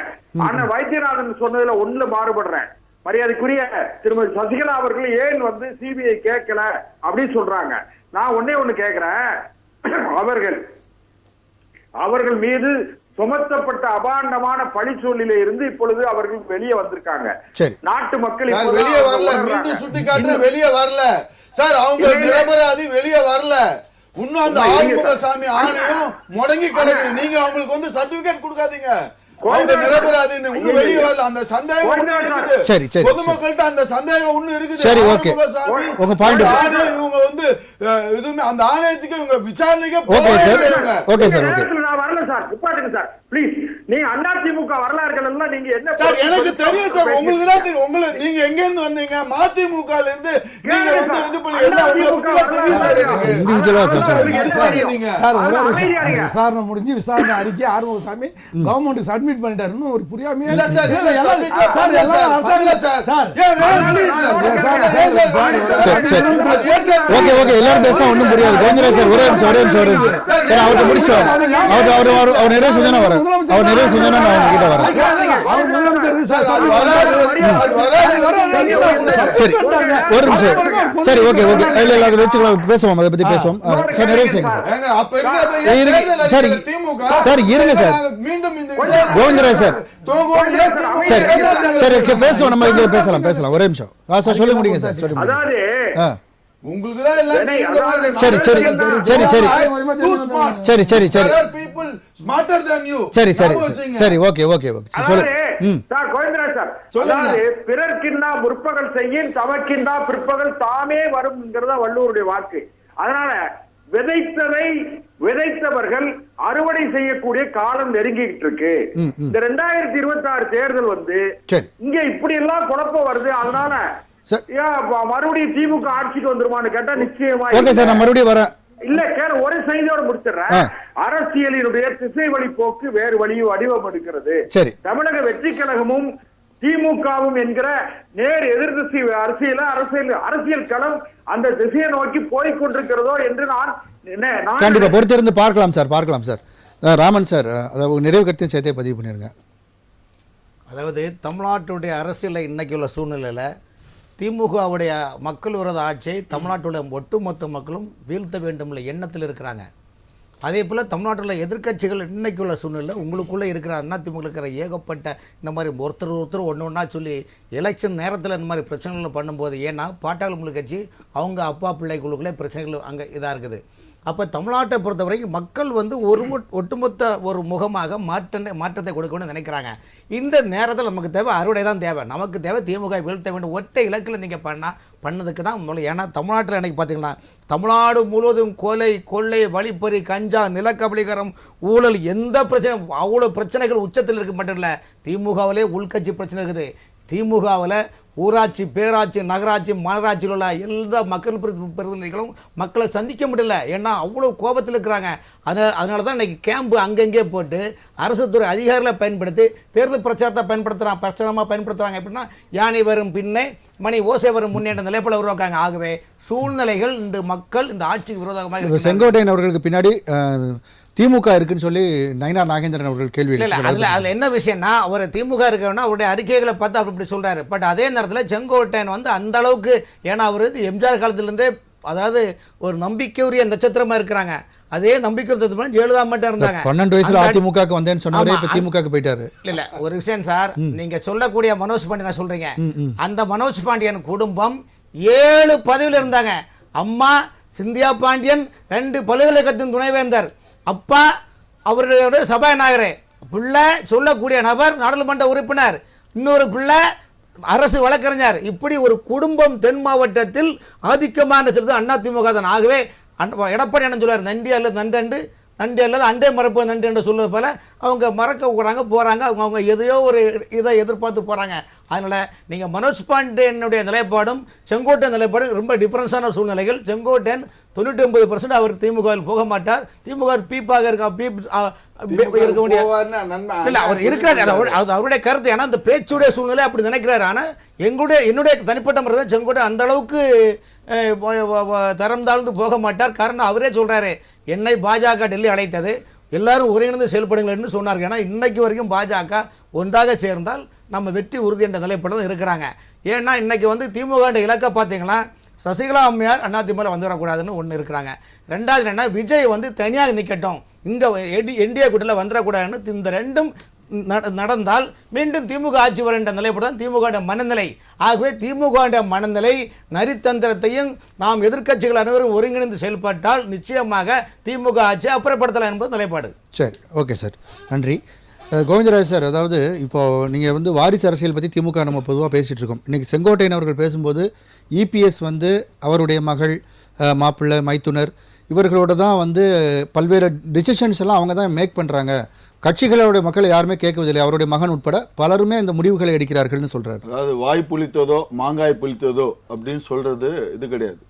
ஆனா வைத்தியநாதன் சொன்னதுல ஒண்ணுல மாறுபடுறேன். மரியாதைக்குரிய திருமதி சசிகலா அவர்கள் ஏன் வந்து சிபிஐ கேட்கல அப்படின்னு சொல்றாங்க. நான் ஒண்ணு கேட்கிறேன், அவர்கள் மீது சுமத்தப்பட்ட அபாண்டமான பழிச்சொல்லில இருந்து இப்பொழுது அவர்கள் வெளியே வந்திருக்காங்க. நாட்டு மக்கள் வெளியே வரல, மீண்டும் சுட்டி காட்டுற வெளியே வரல சார். அவங்க நிரபராதி வெளியே வரல. இன்னும் அந்த ஆறுமுகசாமி ஆணையம் முடங்கி கிடக்குது. நீங்க அவங்களுக்கு வந்து சர்டிபிகேட் கொடுக்காதீங்க. அவங்க நிரபராதின்னு இன்னும் வெளியே வரல. அந்த சந்தேகம் இருக்குது, பொதுமக்கள்கிட்ட அந்த சந்தேகம் ஒண்ணு இருக்குது. சரி, ஓகே, உங்க பாயிண்ட். இவங்க வந்து எதுவுமே அந்த ஆணையத்துக்கு இவங்க விசாரணைக்கு okay sir, okay sir, okay. நான் வரல சார், நிப்பாட்டுங்க சார் ப்ளீஸ். நீங்க அதிமுக வரலாறுகள் எல்லாம் நீங்க என்ன சார்? எனக்கு தெரியும் சார், உங்களுக்கு தான் தெரியும். உங்களுக்கு நீங்க எங்க இருந்து வந்தீங்க? மதிமுகல இருந்து நீங்க வந்து இது பண்ணி எல்லாம் உங்களுக்கு தெரியும் சார். எனக்கு இண்டிவிஜுவலா பேசுறீங்க சார். ஒரே விசாரணை முடிஞ்சு விசாரணை அறிக்கை ஆறுமுகசாமி கவர்மெண்ட்டுக்கு சப்மிட் பண்ணிட்டாருன்னு ஒரு புரியாமையா இல்ல சார். ஓகே ஓகே, எல்லாரும் பேச ஒண்ணும் புரியாது. கோவிந்தராஜ் சார் ஒரே நிமிஷம் அவர்கிட்ட முடிச்சு அவர் நிறைய செஞ்சா வரேன். அவர் நிறைய செஞ்சா நான் அவங்க கிட்ட வரேன். சரி, ஒரு நிமிஷம். சரி, ஓகே ஓகே, இல்ல இல்ல அதை வச்சுக்கலாம், பேசுவோம், அதை பத்தி பேசுவோம் சார். நிறைய செய்யுங்க சார். சரி, சார், இருங்க சார். மீண்டும் இந்த கோவிந்தராஜ் சார். சரி சரி பேசுவோம், நம்ம இங்க பேசலாம் ஒரே நிமிஷம். சார் சொல்ல முடியுங்க சார், சொல்ல முடியுங்க. அதாவது உங்களுக்கு தான் எல்லாம் சரி சரி சரி சரி சரி சரி சரி people smarter than you. சரி சரி சரி ஓகே ஓகே ஓகே சொல்லு. சார் கோவிந்தராஜ் சார், அதாவது பிறர்க்கின்னா முற்பகல் செய்யின் தமக்கின்னா பிற்பகல் தாமே வரும்ங்கிறதா வள்ளுவருடைய வாக்கு. அதனால விதைத்தவர்கள் அறுவடை செய்யக்கூடிய காலம் நெருங்கிட்டு இருக்கு. இந்த 2026 தேர்தல் வந்து இங்க இப்படி எல்லாம் குழப்பம் வருது. அதனால மறுபடியும் திமுக ஆட்சிக்கு வந்துருமான்னு கேட்டா நிச்சயமா நான் மறுபடியும் வரேன். இல்ல கேள, ஒரு செய்தியோட முடிச்சிடுறேன். அரசியலினுடைய திசை வழி போக்கு வேறு வழியும் வடிவம் எடுக்கிறது. தமிழக வெற்றி கழகமும் திமுகவும் என்கிற நேர் எதிர்திசை அரசியல் களம் அந்த திசையை நோக்கி போய்கொண்டிருக்கிறதோ என்று நான் கண்டிப்பா பொறுத்திருந்து பார்க்கலாம் சார். ராமன் சார், அதாவது நிறைவு கருத்தையும் சேர்த்தே பதிவு பண்ணிருங்க. அதாவது தமிழ்நாட்டுடைய அரசியலில் இன்னைக்கு உள்ள சூழ்நிலையில் திமுகவுடைய மக்கள் விரோத ஆட்சியை தமிழ்நாட்டுடைய ஒட்டுமொத்த மக்களும் வீழ்த்த வேண்டும் என்ற எண்ணத்தில் இருக்கிறாங்க. அதே போல் தமிழ்நாட்டில் எதிர்க்கட்சிகள் இன்றைக்கு உள்ள சூழ்நிலையில் உங்களுக்குள்ளே இருக்கிற அதிமுக இருக்கிற ஏகப்பட்ட இந்த மாதிரி ஒருத்தர் ஒன்று ஒன்றா சொல்லி எலெக்ஷன் நேரத்தில் இந்த மாதிரி பிரச்சனைகள் பண்ணும்போது, ஏன்னா பாட்டாளி மக்கள் கட்சி அவங்க அப்பா பிள்ளைக்குள்ளுக்குள்ளே பிரச்சனைகள் அங்கே இதாக இருக்குது. அப்போ தமிழ்நாட்டை பொறுத்தவரைக்கும் மக்கள் வந்து ஒட்டுமொத்த ஒரு முகமாக மாற்றத்தை கொடுக்கணும்னு நினைக்கிறாங்க. இந்த நேரத்தில் நமக்கு தேவை அறுவடை தான் தேவை. நமக்கு தேவை திமுக வீழ்த்த வேண்டும் ஒற்றை இலக்கில் நீங்கள் பண்ணதுக்கு தான் முதல்ல. ஏன்னா தமிழ்நாட்டில் எனக்கு பார்த்தீங்கன்னா தமிழ்நாடு முழுவதும் கொள்ளை வழிப்பறி கஞ்சா நிலக்கபலீகரம் ஊழல் எந்த பிரச்சனை அவ்வளோ பிரச்சனைகள் உச்சத்தில் இருக்க மட்டும் இல்லை, திமுகவிலே உள்கட்சி பிரச்சனை இருக்குது. திமுகவில் ஊராட்சி பேராட்சி நகராட்சி மாநகராட்சியில் உள்ள எல்லா மக்கள் பிரதிநிதிகளும் மக்களை சந்திக்க முடியல. ஏன்னா அவ்வளோ கோபத்தில் இருக்கிறாங்க. அதனால தான் இன்றைக்கி கேம்பு அங்கங்கே போட்டு அரசு துறை அதிகாரிகளை பயன்படுத்தி தேர்தல் பிரச்சாரத்தை பயன்படுத்துகிறாங்க. எப்படின்னா யானை வரும் பின்னே மணி ஓசை வரும் முன்னேற்ற நிலைப்பட உருவாக்காங்க. ஆகவே சூழ்நிலைகள் இந்த மக்கள் இந்த ஆட்சிக்கு விரோதமாக செங்கோட்டையன் அவர்களுக்கு பின்னாடி திமுக இருக்குன்னு சொல்லி நயினார் நாகேந்திரன் அவர்கள் கேள்வி இல்லை. அதில் என்ன விஷயம்னா, அவர் திமுக இருக்கணும்னா அவருடைய அறிக்கைகளை பார்த்து அப்படி சொல்கிறாரு. பட் அதே நேரத்தில் செங்கோட்டையன் வந்து அந்த அளவுக்கு, ஏன்னா அவர் எம்ஜிஆர் காலத்திலேருந்தே அதாவது ஒரு நம்பிக்கையுரிய நட்சத்திரமாக இருக்கிறாங்க. அதே நம்பிக்கை ஜெயலலிதா மட்டும் இருந்தாங்க. 12 வயசுல அதிமுக வந்தேன்னு சொன்னாரே, இப்ப திமுக போயிட்டாரு. இல்ல ஒரு விஷயம் சார், நீங்க சொல்லக்கூடிய மனோஜ் பாண்டியன் சொல்றீங்க, அந்த மனோஜ் பாண்டியன் குடும்பம் 7 பதவியில் இருந்தாங்க. அம்மா சிந்தியா பாண்டியன் 2 பல்கலைக்கழகத்தின் துணைவேந்தர், அப்பா அவருடைய சபாநாயகர், பிள்ளை சொல்லக்கூடிய நபர் நாடாளுமன்ற உறுப்பினர், இன்னொரு பிள்ளை அரசு வழக்கறிஞர். இப்படி ஒரு குடும்பம் தென் மாவட்டத்தில் ஆதிக்கமான அதிமுக தான். ஆகவே எடப்பாடி என்ன சொல்லுவார், நன்றி அல்லது அண்டே மறப்பு நன்றி என்று சொல்வது போல அவங்க மறக்க விடுறாங்க போகிறாங்க. அவங்க எதையோ ஒரு இதை எதிர்பார்த்து போகிறாங்க. அதனால் நீங்கள் மனோஜ் பாண்டியனுடைய நிலைப்பாடும் செங்கோட்டையன் நிலைப்பாடும் ரொம்ப டிஃப்ரென்ஸான சூழ்நிலைகள். செங்கோட்டையன் 99% அவர் திமுகவில் போக மாட்டார். திமுக பீப்பாக இருக்க வேண்டிய இல்லை, அவர் இருக்கிறார். அது அவருடைய கருத்து. ஏன்னா அந்த பேச்சுடைய சூழ்நிலை அப்படி நினைக்கிறார். ஆனால் என்னுடைய தனிப்பட்ட முறை தான் செங்கோட்டையன் அந்த அளவுக்கு தரம் தாழ்ந்து போக மாட்டார். காரணம் அவரே சொல்கிறாரு, என்னை பாஜக டெல்லி அழைத்தது, எல்லாரும் ஒருங்கிணைந்து செயல்படுங்கள்னு சொன்னார்கள். ஏன்னா இன்னைக்கு வரைக்கும் பாஜக ஒன்றாக சேர்ந்தால் நம்ம வெற்றி உறுதி என்ற நிலைப்பட இருக்கிறாங்க. ஏன்னா இன்னைக்கு வந்து திமுக இலக்கை பார்த்தீங்கன்னா சசிகலா அம்மையார் அதிமுக வந்துடக்கூடாதுன்னு ஒன்று இருக்கிறாங்க. ரெண்டாவது என்னென்னா விஜய் வந்து தனியாக நிற்கட்டும், இங்கே என்டிஏ கூட்டத்தில் வந்துடக்கூடாதுன்னு இந்த ரெண்டும் நடந்தால் மீண்டும் திமுக ஆட்சி வர என்ற நிலைப்பதான் திமுக மனநிலை. ஆகவே திமுக மனநிலை நரித்தந்திரத்தையும் நாம் எதிர்க்கட்சிகள் அனைவரும் ஒருங்கிணைந்து செயல்பட்டால் நிச்சயமாக திமுக ஆட்சி அப்புறப்படுத்தலாம் என்பது நிலைப்பாடு. சரி, ஓகே சார், நன்றி. கோவிந்தராஜ் சார், அதாவது இப்போ நீங்கள் வந்து வாரிசு அரசியல் பற்றி திமுக நம்ம பொதுவாக பேசிகிட்டு இருக்கோம். இன்றைக்கி செங்கோட்டையன் அவர்கள் பேசும்போது இபிஎஸ் வந்து அவருடைய மகள் மாப்பிள்ளை மைத்துனர் இவர்களோட தான் வந்து பல்வேறு டிசிஷன்ஸ் எல்லாம் அவங்க தான் மேக் பண்ணுறாங்க, கட்சிகளோட மக்களை யாருமே கேட்கவதில்லை, அவருடைய மகன் உட்பட பலருமே இந்த முடிவுகளை எடுக்கிறார்கள்னு சொல்கிறார். அதாவது வாய் புளித்ததோ மாங்காய் புளித்ததோ அப்படின்னு சொல்கிறது இது கிடையாது.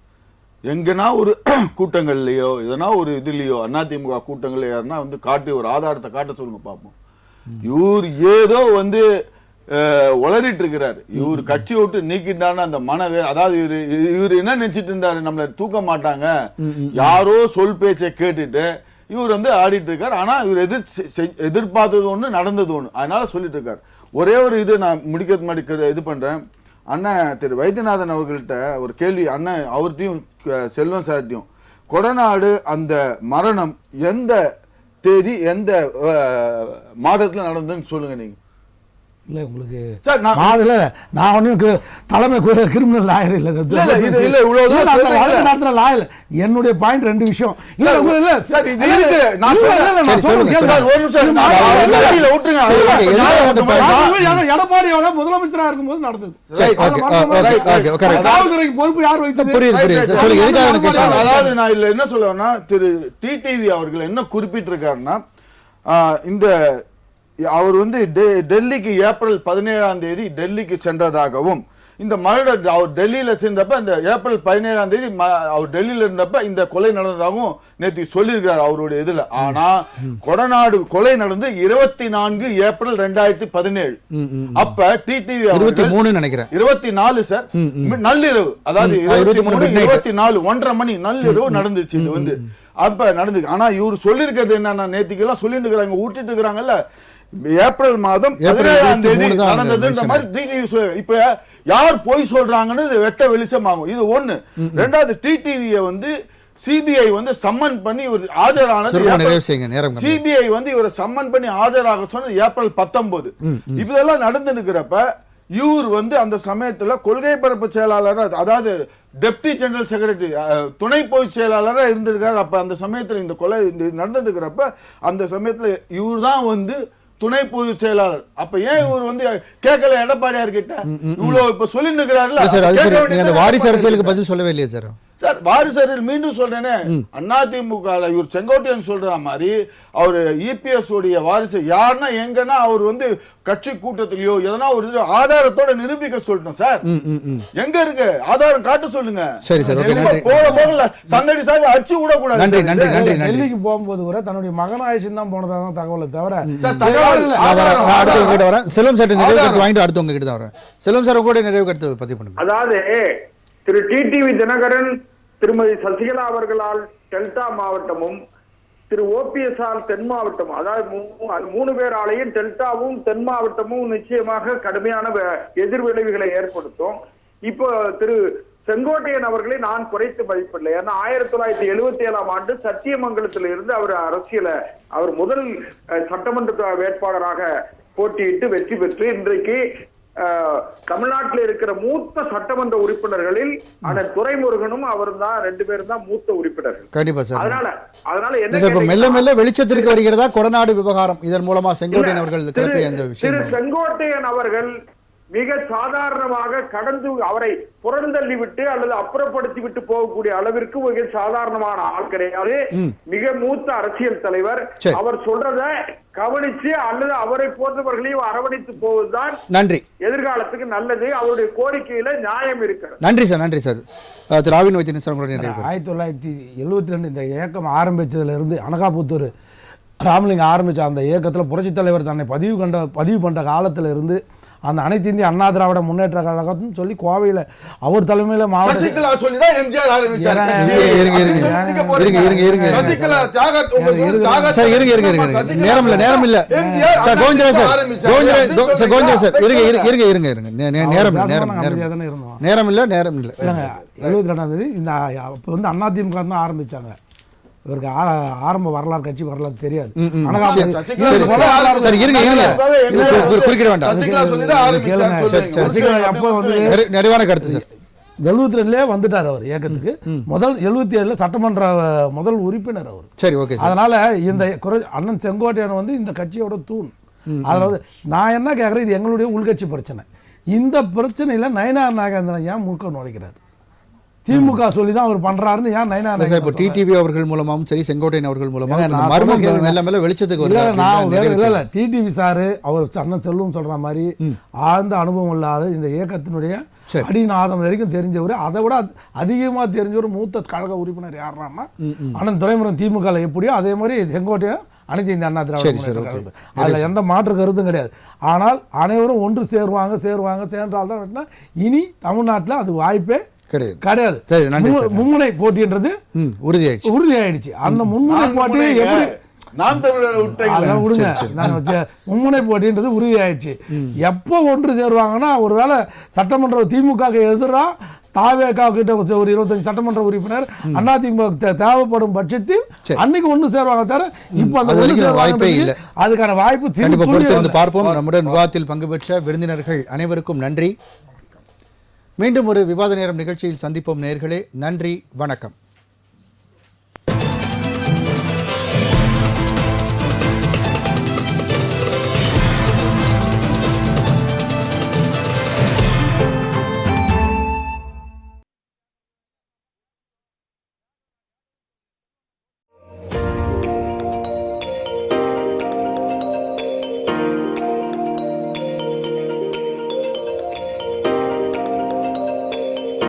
எங்கன்னா ஒரு கூட்டங்கள்லையோ எதனா ஒரு இதுலையோ அதிமுக கூட்டங்கள்ல யாருன்னா வந்து காட்டி ஒரு ஆதாரத்தை காட்ட சொல்லுங்க பார்ப்போம். இவர் ஏதோ வந்து உளறிட்டு இருக்கிறாரு. இவர் கட்சி விட்டு நீக்கிட்டான்னு அந்த மனவே, அதாவது இவர் என்ன நினைச்சிட்டு இருந்தாரு, நம்மள தூக்க மாட்டாங்க, யாரோ சொல் பேச்சை கேட்டுட்டு இவர் வந்து ஆடிட்டு இருக்காரு. ஆனா இவர் எதிர்பார்த்தது ஒண்ணு நடந்தது ஒண்ணு, அதனால சொல்லிட்டு இருக்காரு. ஒரே ஒரு இது நான் முடிக்கிறது முன்னாடி இது பண்றேன். அண்ணன் திரு வைத்தியநாதன் அவர்கள்ட்ட ஒரு கேள்வி, அண்ணன் அவர்கிட்டையும் செல்வம் சார்ட்டையும், கொடநாடு அந்த மரணம் எந்த தேதி எந்த மாதத்துல நடந்ததுன்னு சொல்லுங்க நீங்க. இல்லை உங்களுக்கு சார், நான் மாதிரில நான் ஒன்றும் தலைமை கிரிமினல் லாயர் இல்லை நடத்துற லாயர். என்னுடைய பாயிண்ட் 2 விஷயம். இல்ல இல்ல சார், இது இருக்கு. நான் எடப்பாடியோட முதலமைச்சரா இருக்கும்போது நடந்தது. காவல்துறைக்கு பொறுப்பு யார் வைத்தது? அதாவது நான் இல்ல என்ன சொல்லுவேன்னா, திரு டிடிவி அவர்கள் என்ன குறிப்பிட்டிருக்காருன்னா, இந்த அவர் வந்து டெல்லிக்கு ஏப்ரல் 17ஆம் தேதி டெல்லிக்கு சென்றதாகவும், இந்த மர்டர் அவர் டெல்லியில சென்றப்ப இந்த ஏப்ரல் 17ஆம் தேதி அவர் டெல்லியில இருந்தப்ப இந்த கொலை நடந்ததாகவும் நேற்று சொல்லியிருக்கிறார் அவருடைய இதுல. ஆனா கொடநாடு கொலை நடந்து 24 ஏப்ரல் 2017. அப்ப டிடிவி 23 நினைக்கிறேன், 24 சார், நள்ளிரவு, அதாவது 24 1:30 மணி நள்ளிரவு நடந்துச்சு இது வந்து. அப்ப நடந்து. ஆனா இவர் சொல்லியிருக்கிறது என்னன்னா, நேற்றுக்கு எல்லாம் சொல்லிட்டு இருக்கிறாங்க, ஊட்டிட்டு இருக்கிறாங்கல்ல, ஏப்ரல் மாதம் 17ஆம் தேதி நடந்ததுன்ற மாதிரி. இப்ப யார் போய் சொல்றாங்கன்னு வெட்ட வெளிச்சமாகும். இது ஒண்ணு. ரெண்டாவது, டிடிவியை வந்து சிபிஐ வந்து சம்மன் பண்ணி ஒரு ஆஜரானது, சிபிஐ வந்து இவரை சம்மன் பண்ணி ஆஜராக சொன்னது ஏப்ரல் 19. இதெல்லாம் நடந்து இருக்கிறப்ப இவர் வந்து அந்த சமயத்துல கொள்கை பரப்பு செயலாளர், அதாவது டெப்டி ஜெனரல் செக்ரட்டரி, துணை பொதுச் செயலாளராக இருந்திருக்காரு. அப்ப அந்த சமயத்துல இந்த கொலை நடந்துருக்கிறப்ப அந்த சமயத்துல இவர் தான் வந்து துணை பொதுச் செயலாளர். அப்ப ஏன் இவர் வந்து கேட்கல எடப்பாடியார் கிட்ட? இவ்வளவு இப்ப சொல்லிட்டு இருக்கிறாருல, வாரிசு அரசியலுக்கு பதில் சொல்லவே இல்லையா சார்? சார், வாரிசு அரசியல் மீண்டும் சொல்றேனே, அதிமுக இவர் செங்கோட்டையன் சொல்ற மாதிரி அவரு இபிஎஸ் உடைய வாரிசு யாருன்னா எங்கன்னா அவர் வந்து கட்சி கூட்டத்திலயோ எதனா ஒரு ஆதாரத்தோட நிரூபிக்க சொல்லணும் சார். எங்க இருக்கு ஆதாரம் காட்ட சொல்லுங்க. சரி சார், போகல சந்தடி சார் அடிச்சு விட கூடாது. நன்றி நன்றி நன்றி. டெல்லிக்கு போகும்போது கூட தன்னுடைய மகன் ஆயிடுச்சுன்னு தான் போனதாக தகவலை தவிர அடுத்தவங்க கிட்ட வரேன். செல்வம் சார் நிறைவு கருத்து வாங்கிட்டு அடுத்தவங்க கிட்ட தான் வரேன். செல்வம் சார் கூட நிறைவு கருத்து பதிவு பண்ணுங்க. அதாவது திரு டிடிவி தினகரன், திருமதி சசிகலா அவர்களால் டெல்டா மாவட்டமும், திரு ஓபிஎஸ் ஆல் தென் மாவட்டம், அதாவது 3 பேராலையும் டெல்டாவும் தென் மாவட்டமும் நிச்சயமாக கடுமையான எதிர்விளைவுகளை ஏற்படுத்தும். இப்போ திரு செங்கோட்டையன் அவர்களை நான் குறைத்து மதிப்பில்லை. ஏன்னா 1977ஆம் ஆண்டு சத்தியமங்கலத்தில் இருந்து அவர் முதல் சட்டமன்ற வேட்பாளராக போட்டியிட்டு வெற்றி பெற்று இன்றைக்கு தமிழ்நாட்டில் இருக்கிற மூத்த சட்டமன்ற உறுப்பினர்களில் அண்ணன் துரைமுருகனும் அவரும் தான், 2 பேரும் தான் மூத்த உறுப்பினர்கள். கண்டிப்பா சார். அதனால என்ன சார், மெல்ல மெல்ல வெளிச்சத்திற்கு வருகிறதா கொடநாடு விவகாரம்? இதன் மூலமா செங்கோட்டையன் அவர்கள் கிளப்பிய அந்த விஷயம். திரு செங்கோட்டையன் அவர்கள் மிக சாதாரணமாக கடந்து அவரை புறந்தள்ளி விட்டு அல்லது அப்புறப்படுத்தி விட்டு போகக்கூடிய அளவிற்கு மிக சாதாரணமான ஆள் கிடையாது. மிக மூத்த அரசியல் தலைவர். அவர் சொல்றத கவனிச்சு அல்லது அவரை போன்றவர்களையும் அரவணைத்து போவதுதான் நன்றி எதிர்காலத்துக்கு நல்லது. அவருடைய கோரிக்கையில நியாயம் இருக்கிறது. நன்றி சார். நன்றி சார். திராவின் வைத்தியன் சார், 1972 இந்த இயக்கம் ஆரம்பிச்சதுல இருந்து அனகாபுத்தூர் ராமலிங்கம் ஆரம்பிச்ச அந்த இயக்கத்தில் புரட்சித் தலைவர் தன்னை பதிவு பண்ற காலத்துல இருந்து அந்த அனைத்து இந்திய அண்ணா திராவிட முன்னேற்ற கழகம் சொல்லி கோவையில் அவர் தலைமையில மாவட்ட நேரம் இல்ல நேரம் இல்ல 72ஆம் தேதி இந்த அப்ப வந்து அதிமுக தான் ஆரம்பிச்சாங்க. இவருக்கு ஆரம்ப வரலாறு, கட்சி வரலாறு தெரியாது. நிறைவான கருத்து. 72 வந்துட்டார் அவர் இயக்கத்துக்கு. முதல் 77 சட்டமன்ற முதல் உறுப்பினர் அவர். சரி, ஓகே. அதனால இந்த அண்ணன் செங்கோட்டையன் வந்து இந்த கட்சியோட தூண். அதாவது நான் என்ன கேட்கறேன், இது எங்களுடைய உள்கட்சி பிரச்சனை. இந்த பிரச்சனையில நயினார் நாகேந்திரன் ஏன் முழுக்க நுழைக்கிறார்? திமுக சொல்லி தான் அவர் பண்றாருன்னு ஏன் நயினார் இப்போ டிடிவி அவர்கள் மூலமாகவும் சரி, செங்கோட்டையன் அவர்கள் மூலமாக வெளிச்சத்துக்கு இல்ல டிடிவி சாரு அவர் அண்ணன் செல்வம் சொல்ற மாதிரி ஆழ்ந்த அனுபவம் இல்லாத இந்த இயக்கத்தினுடைய அடிநாதம் வரைக்கும் தெரிஞ்சவர், அதை விட அதிகமா தெரிஞ்சவர் மூத்த கழக உறுப்பினர் யாருன்னா அண்ணன் துரைமுருகன். திமுக எப்படியோ அதே மாதிரி செங்கோட்டையன் அனைத்து இந்த அண்ணா திராவிட, அதுல எந்த மாற்று கருத்தும் கிடையாது. ஆனால் அனைவரும் ஒன்று சேர்ந்தால்தான் இனி தமிழ்நாட்டில் அது வாய்ப்பே கிடையாது. மும்முனை போட்டின்றது உறுதியாயிடுச்சு. அந்த மும்முனை போட்டி மும்முனை போட்டின்றது உறுதியாயிடுச்சு. எப்போ ஒன்று சேருவாங்கன்னா, ஒருவேளை சட்டமன்ற திமுக எதிராக தாவேகா கிட்ட ஒரு 25 சட்டமன்ற உறுப்பினர் அதிமுக தேவைப்படும் பட்சத்தில் அன்னைக்கு ஒண்ணு சேருவாங்க தவிர இப்ப அந்த ஒண்ணு சேருவாங்க வாய்ப்பே இல்லை. அதுக்கான வாய்ப்பு கண்டிப்பா பொறுத்திருந்து பார்ப்போம். நம்முடன் விவாதத்தில் பங்கு பெற்ற விருந்தினர்கள் அனைவருக்கும் நன்றி. மீண்டும் ஒரு விவாத நேரம் நிகழ்ச்சியில் சந்திப்போம் நேயர்களே. நன்றி, வணக்கம்.